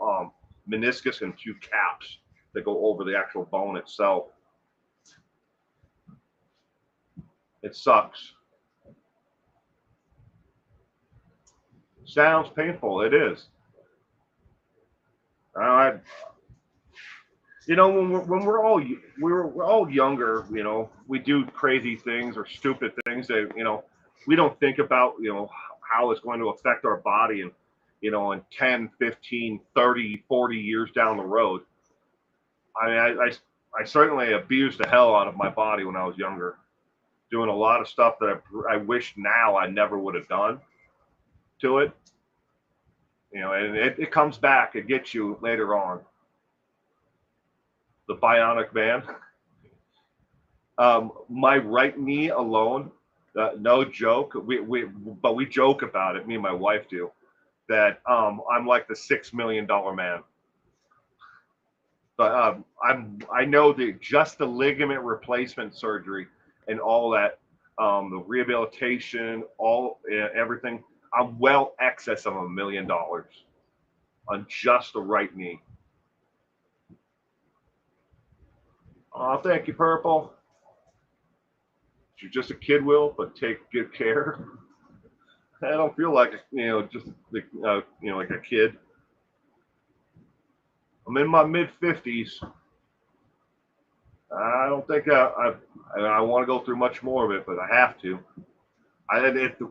meniscus and 2 caps that go over the actual bone itself. It sucks. Sounds painful. It is. When we're all younger, we do crazy things or stupid things that we don't think about how it's going to affect our body and in 10, 15, 30, 40 years down the road. I certainly abused the hell out of my body when I was younger, doing a lot of stuff that I wish now I never would have done to it. And it comes back. It gets you later on. The bionic man. My right knee alone, no joke. But we joke about it. Me and my wife do. That I'm like the $6 million man. But I know that just the ligament replacement surgery and all that, the rehabilitation, everything, I'm well excess of $1 million on just the right knee. Oh, thank you, Purple. You're just a kid, Will, but take good care. I don't feel like just like a kid. I'm in my mid-50s. I don't think I want to go through much more of it, but I have to.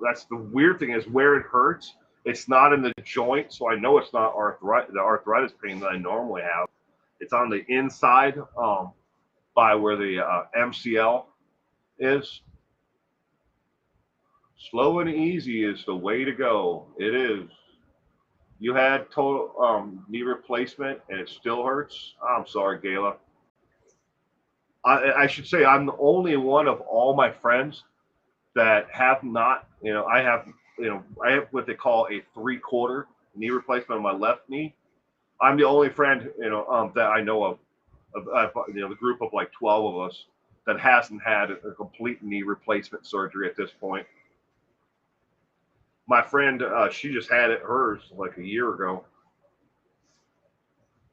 That's the weird thing is where it hurts. It's not in the joint, so I know it's not the arthritis pain that I normally have. It's on the inside, by where the MCL is. Slow and easy is the way to go. It is. You had total knee replacement and it still hurts. I'm sorry, Gayla. I should say I'm the only one of all my friends that have not. I have. I have what they call a 3/4 knee replacement on my left knee. I'm the only friend that I know of the group of like 12 of us that hasn't had a complete knee replacement surgery at this point. My friend, she just had it hers like a year ago.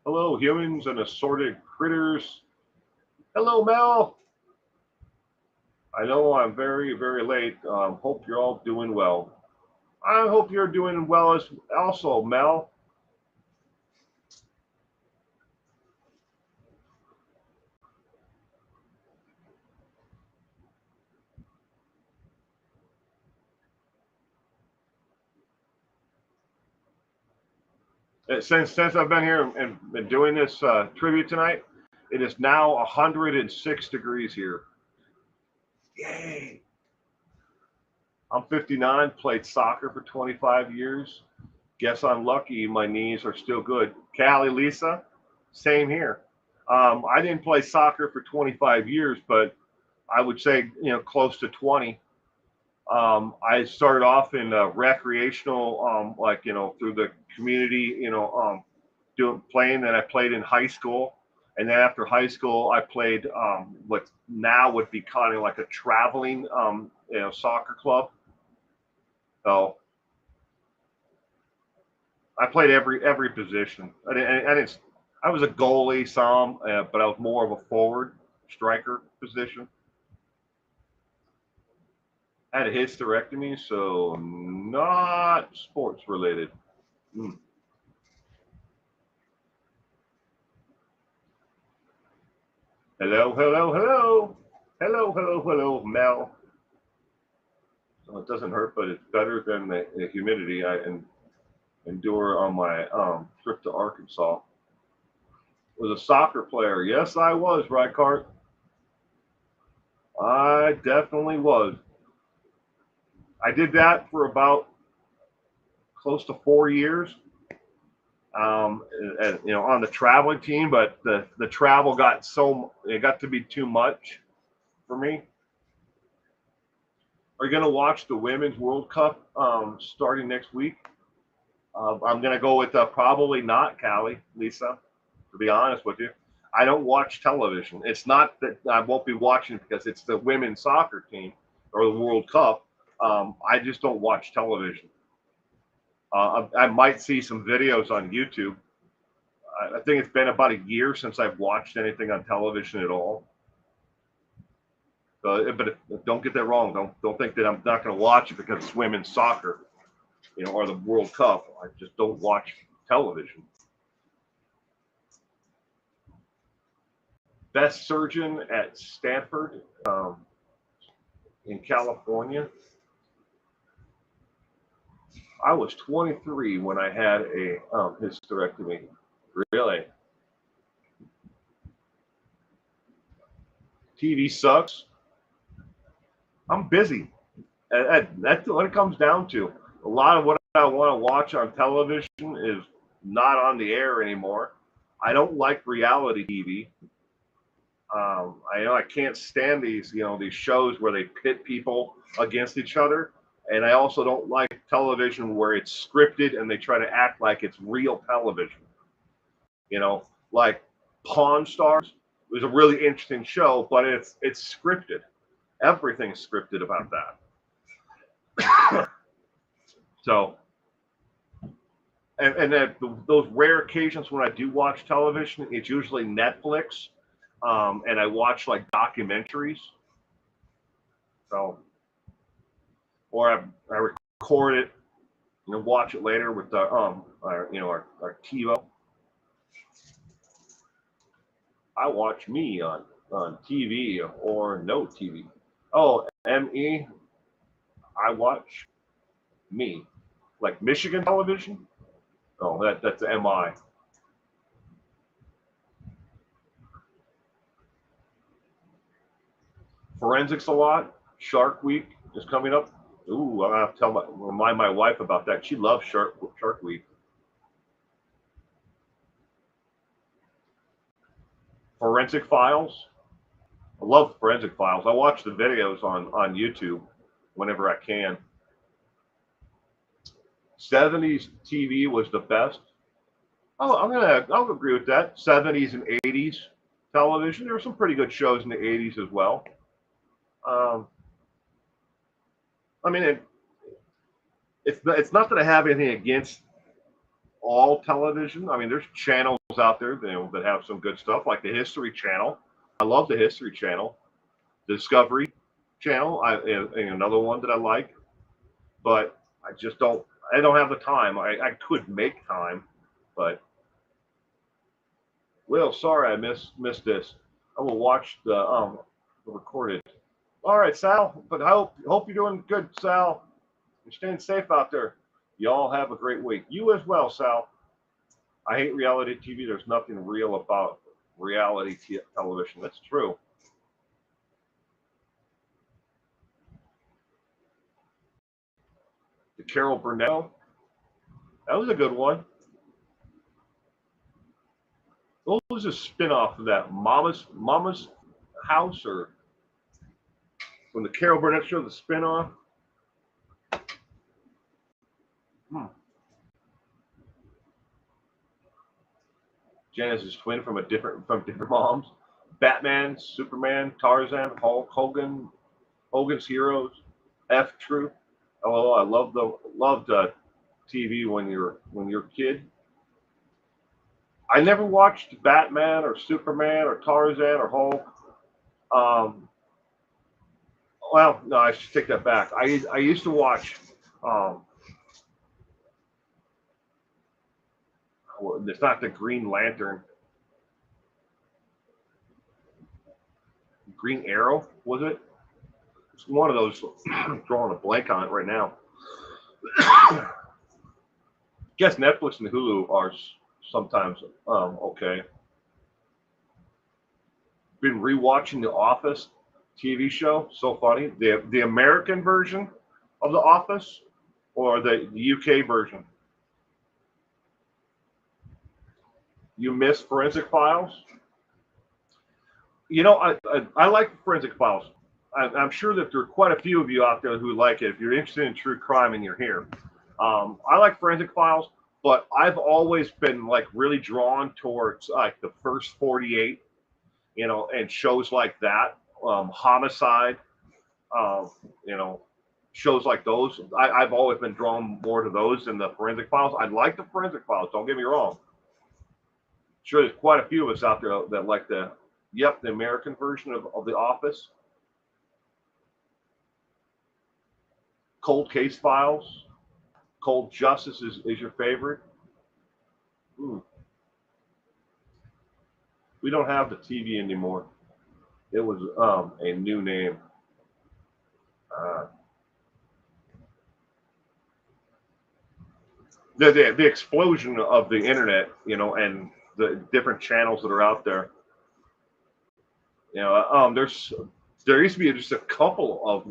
Hello, humans and assorted critters. Hello, Mel. I know I'm very, very late. Hope you're all doing well. I hope you're doing well as also, Mel. Since I've been here and been doing this tribute tonight, it is now 106 degrees here. Yay! I'm 59, played soccer for 25 years. Guess I'm lucky my knees are still good. Callie, Lisa, same here. I didn't play soccer for 25 years, but I would say, close to 20. I started off in recreational, through the community, doing playing. Then I played in high school, and then after high school, I played what now would be kind of like a traveling, soccer club. So I played every position. I was a goalie some, but I was more of a forward striker position. I had a hysterectomy, so not sports related. Mm. Hello, hello, hello. Hello, hello, hello, Mel. So it doesn't hurt, but it's better than the humidity I endure on my trip to Arkansas. Was a soccer player. Yes, I was, Rykart. I definitely was. I did that for about close to 4 years. On the traveling team, but the travel it got to be too much for me. Are you going to watch the Women's World Cup starting next week? I'm going to go with probably not, Callie, Lisa, to be honest with you. I don't watch television. It's not that I won't be watching because it's the women's soccer team or the World Cup. I just don't watch television. I might see some videos on YouTube. I think it's been about a year since I've watched anything on television at all. But don't get that wrong. Don't think that I'm not going to watch it because it's women's soccer, or the World Cup. I just don't watch television. Best surgeon at Stanford in California. I was 23 when I had a hysterectomy. Really? TV sucks. I'm busy. That's what it comes down to. A lot of what I want to watch on television is not on the air anymore. I don't like reality TV. I can't stand these shows where they pit people against each other, and I also don't like television where it's scripted and they try to act like it's real television. Like Pawn Stars was a really interesting show, but it's scripted. Everything's scripted about that. So, and then those rare occasions when I do watch television, it's usually Netflix, and I watch like documentaries. So, or I record it and watch it later with the our TiVo. I watch me on TV or no TV. Oh, ME. I watch me, like Michigan television. Oh, that's MI. Forensics a lot. Shark Week is coming up. Ooh, I have to remind my wife about that. She loves Shark Week. Forensic Files. I love Forensic Files. I watch the videos on YouTube whenever I can. 70s TV was the best. Oh, I'll agree with that. 70s and 80s television. There were some pretty good shows in the 80s as well. Um, I mean, it's not that I have anything against all television. I mean, there's channels out there that have some good stuff, like the History Channel. I love the History Channel. The Discovery Channel, and another one that I like, but I just don't. I don't have the time. I could make time, but Will, sorry I missed this. I will watch the recorded. All right, Sal. But I hope you're doing good, Sal. You're staying safe out there. Y'all have a great week. You as well, Sal. I hate reality TV. There's nothing real about reality television. That's true. The Carol Burnett. That was a good one. What was a spinoff of that? Mama's House, or when the Carol Burnett show, the spinoff? Hmm. Janice's twin from different moms. Batman, Superman, Tarzan, Hulk Hogan, Hogan's Heroes, F Troop. Oh, I loved TV when you're a kid. I never watched Batman or Superman or Tarzan or Hulk. Um, well, no, I should take that back. I used to watch. Um, it's not the Green Lantern. Green Arrow, was it? It's one of those. I'm drawing a blank on it right now. I guess Netflix and Hulu are sometimes okay. Been rewatching The Office TV show. So funny. The American version of The Office or the UK version. You miss Forensic Files? I like Forensic Files. I'm sure that there are quite a few of you out there who like it. If you're interested in true crime and you're here, I like Forensic Files, but I've always been like really drawn towards like the first 48, and shows like that, Homicide, um, you know, shows like those. I've always been drawn more to those than the Forensic Files. I like the Forensic Files. Don't get me wrong. Sure, there's quite a few of us out there that like the American version of The Office. Cold Case Files. Cold Justice is your favorite. Ooh, we don't have the TV anymore. It was a new name. Uh, the explosion of the internet, and the different channels that are out there. There used to be just a couple of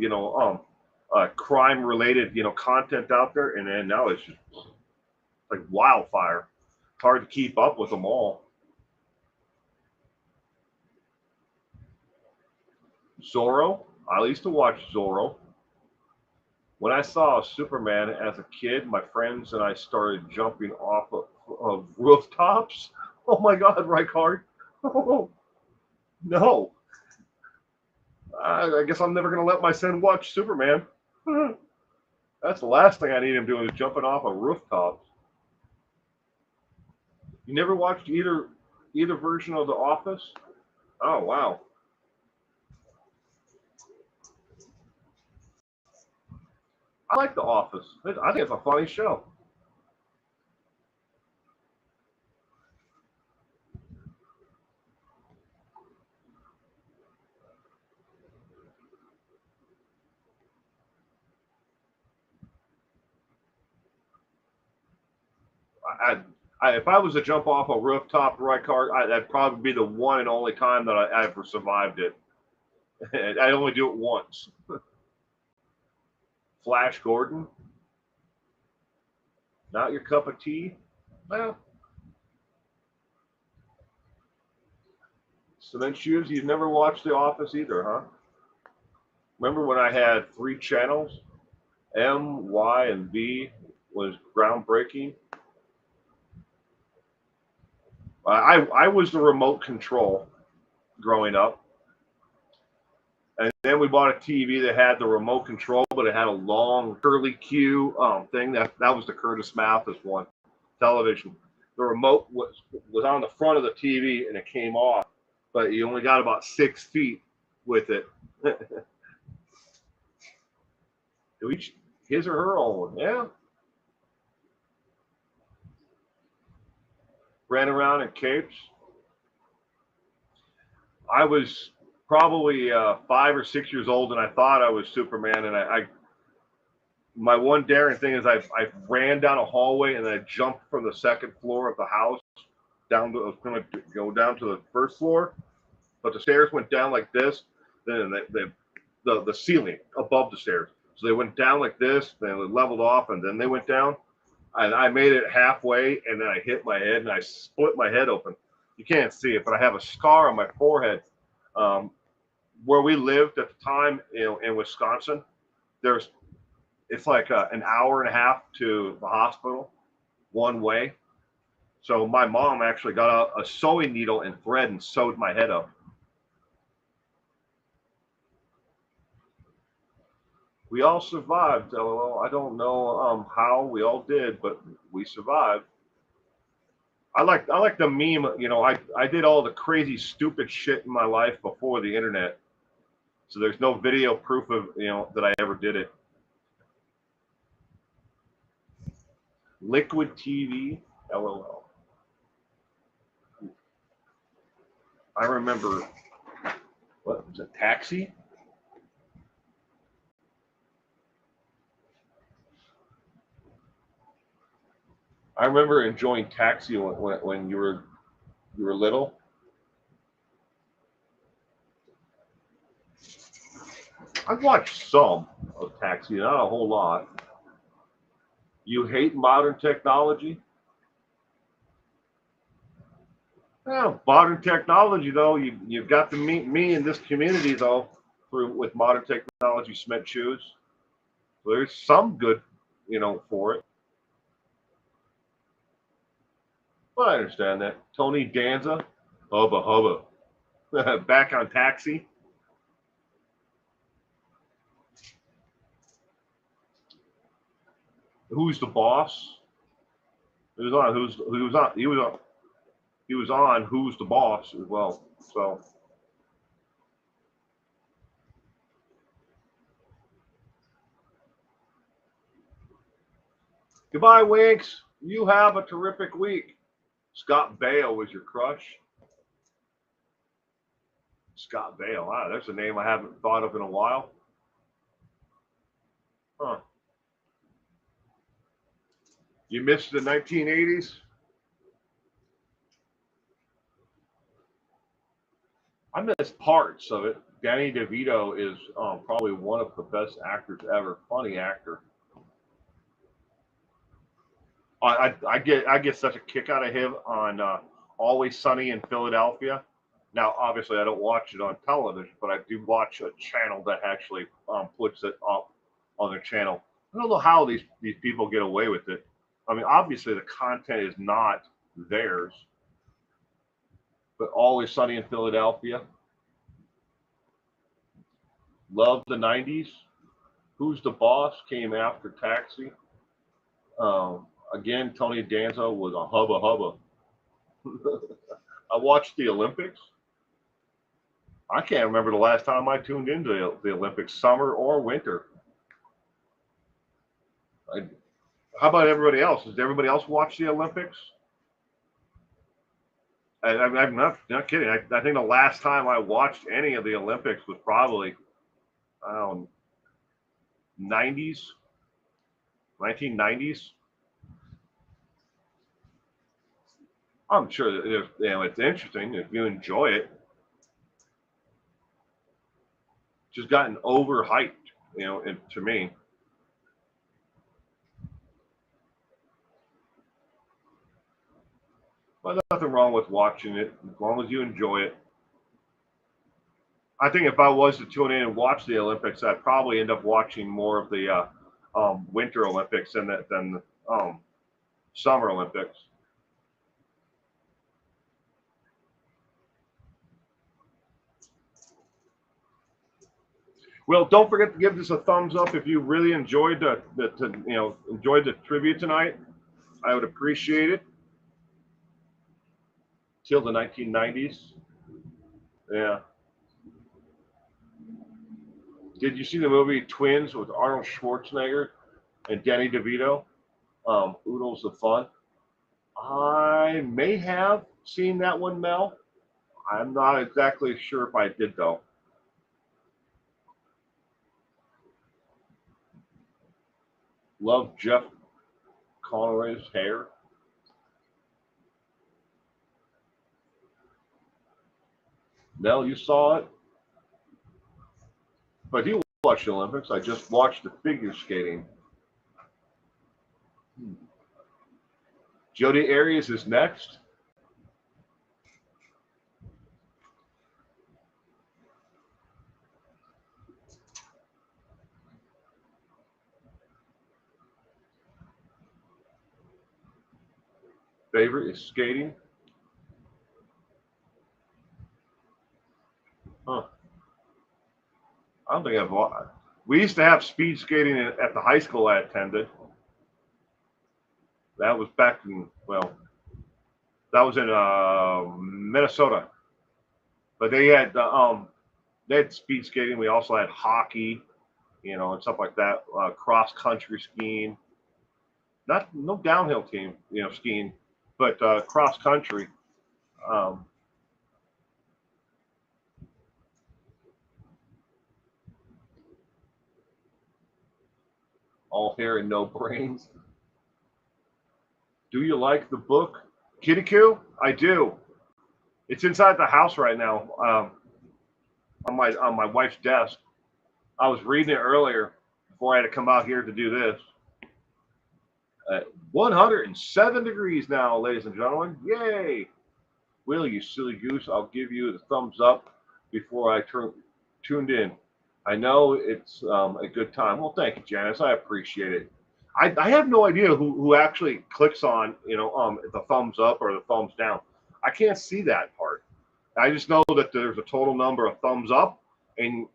crime related content out there, and then now it's just like wildfire. It's hard to keep up with them all. Zorro. I used to watch Zorro. When I saw Superman as a kid, my friends and I started jumping off of rooftops. Oh my God, Reichard. Oh, no. I guess I'm never going to let my son watch Superman. That's the last thing I need him doing is jumping off of rooftops. You never watched either version of The Office? Oh wow. I like The Office. I think it's a funny show. I, if I was to jump off a rooftop right car, that'd probably be the one and only time that I ever survived it. I only do it once. Flash Gordon, not your cup of tea? Well, Cement Shoes, you've never watched The Office either, huh? Remember when I had 3 channels? M, Y, and V was groundbreaking. I was the remote control growing up. And then we bought a TV that had the remote control, but it had a long curly Q thing. That was the Curtis Mathis one, television. The remote was on the front of the TV and it came off, but you only got about 6 feet with it. Each his or her own, yeah. Ran around in capes. I was probably 5 or 6 years old, and I thought I was Superman. And my one daring thing is I ran down a hallway and I jumped from the 2nd floor of the house down to, I was going to go down to the 1st floor, but the stairs went down like this. Then the ceiling above the stairs, so they went down like this. Then it leveled off, and then they went down. And I made it halfway, and then I hit my head, and I split my head open. You can't see it, but I have a scar on my forehead. Where we lived at the time, in Wisconsin, it's like an hour and a half to the hospital, one way. So my mom actually got a sewing needle and thread and sewed my head up. We all survived, LOL. I don't know how we all did, but we survived. I like the meme. I did all the crazy stupid shit in my life before the internet, so there's no video proof of that I ever did it. Liquid TV, LOL. I remember, what was it, Taxi? I remember enjoying Taxi when you were little. I've watched some of Taxi, not a whole lot. You hate modern technology? Well, modern technology, though, you've got to meet me in this community, though, with modern technology, Cement Shoes. So there's some good, for it. But I understand that. Tony Danza, hubba hubba, back on Taxi. Who's the boss? He was on. He was on. Who's the boss as well? So. Goodbye, Winks. You have a terrific week. Scott Baio was your crush. Scott Baio. Wow, that's a name I haven't thought of in a while. Huh. You missed the 1980s? I missed parts of it. Danny DeVito is probably one of the best actors ever. Funny actor. I get such a kick out of him on Always Sunny in Philadelphia. Now, obviously, I don't watch it on television, but I do watch a channel that actually puts it up on their channel. I don't know how these people get away with it. I mean, obviously, the content is not theirs, but Always Sunny in Philadelphia. Love the 90s. Who's the Boss came after Taxi. Again, Tony Danza was a hubba hubba. I watched the Olympics. I can't remember the last time I tuned into the Olympics, summer or winter. How about everybody else? Does everybody else watch the Olympics? I'm not kidding. I think the last time I watched any of the Olympics was probably, I don't know, 90s, 1990s. I'm sure that it's interesting if you enjoy it. Just gotten overhyped, to me. nothing wrong with watching it as long as you enjoy it. I think if I was to tune in and watch the Olympics, I'd probably end up watching more of the Winter Olympics than the Summer Olympics. Well, don't forget to give this a thumbs up if you really enjoyed enjoyed the trivia tonight. I would appreciate it. Till the 1990s. Yeah. Did you see the movie Twins with Arnold Schwarzenegger and Danny DeVito? Oodles of Fun. I may have seen that one, Mel. I'm not exactly sure if I did, though. Love Jeff Conway's hair. Mel, you saw it? But you watched the Olympics. I just watched the figure skating. Jody Arias is next. Favorite is skating. Huh. I don't think I've watched. We used to have speed skating at the high school I attended. That was back in, well, that was in Minnesota. But they had speed skating. We also had hockey, and stuff like that. Cross country skiing. No downhill team, skiing, but cross country. Um, all hair and no brains. Do you like the book, Kitty Coo? I do. It's inside the house right now, on my wife's desk. I was reading it earlier before I had to come out here to do this. 107 degrees now, ladies and gentlemen. Yay! Will, you silly goose, I'll give you the thumbs up before I tuned in. I know it's a good time. Well, thank you, Janice. I appreciate it. I have no idea who actually clicks on, the thumbs up or the thumbs down. I can't see that part. I just know that there's a total number of thumbs up, and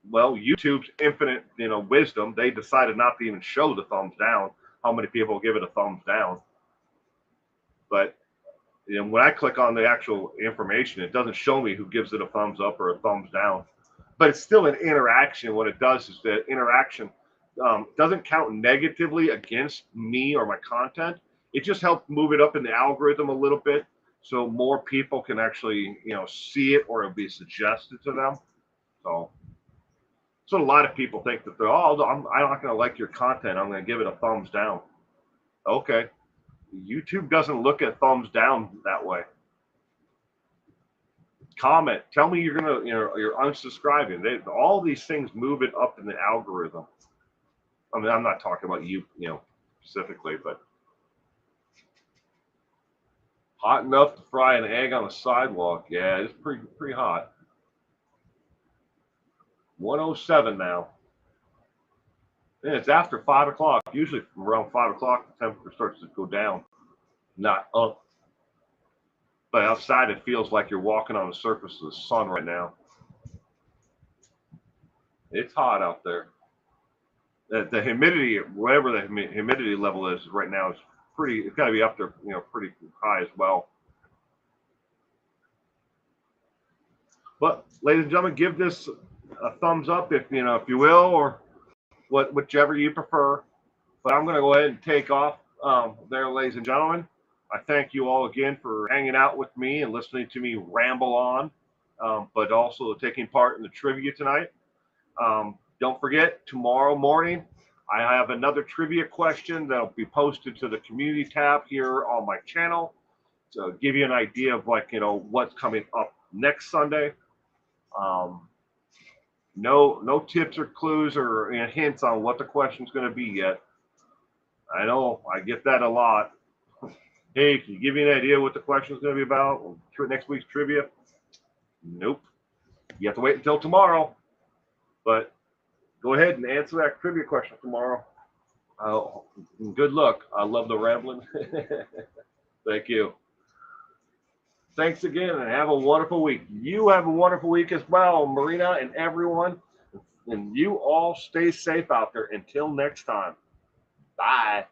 well, YouTube's infinite, wisdom, they decided not to even show the thumbs down. How many people give it a thumbs down? But when I click on the actual information, it doesn't show me who gives it a thumbs up or a thumbs down. But it's still an interaction. What it does is that interaction doesn't count negatively against me or my content. It just helps move it up in the algorithm a little bit, so more people can actually see it or it'll be suggested to them. So a lot of people think that I'm not going to like your content. I'm going to give it a thumbs down. Okay. YouTube doesn't look at thumbs down that way. Comment. Tell me you're going to, you're unsubscribing. All these things move it up in the algorithm. I mean, I'm not talking about you, specifically, but hot enough to fry an egg on the sidewalk. Yeah, it's pretty hot. 107 now. And it's after 5 o'clock. Usually around 5 o'clock, the temperature starts to go down, not up. But outside, it feels like you're walking on the surface of the sun right now. It's hot out there. The humidity, whatever the humidity level is right now, is pretty. It's got to be up there, pretty high as well. But, ladies and gentlemen, give this a thumbs up if you will, or whichever you prefer. But I'm going to go ahead and take off there, ladies and gentlemen. I thank you all again for hanging out with me and listening to me ramble on, but also taking part in the trivia tonight. Don't forget, tomorrow morning, I have another trivia question that'll be posted to the community tab here on my channel to give you an idea of what's coming up next Sunday. No tips or clues or hints on what the question's going to be yet. I know I get that a lot. Hey, can you give me an idea what the question is going to be about next week's trivia? Nope. You have to wait until tomorrow. But go ahead and answer that trivia question tomorrow. Good luck. I love the rambling. Thank you. Thanks again and have a wonderful week. You have a wonderful week as well, Marina and everyone. And you all stay safe out there. Until next time. Bye.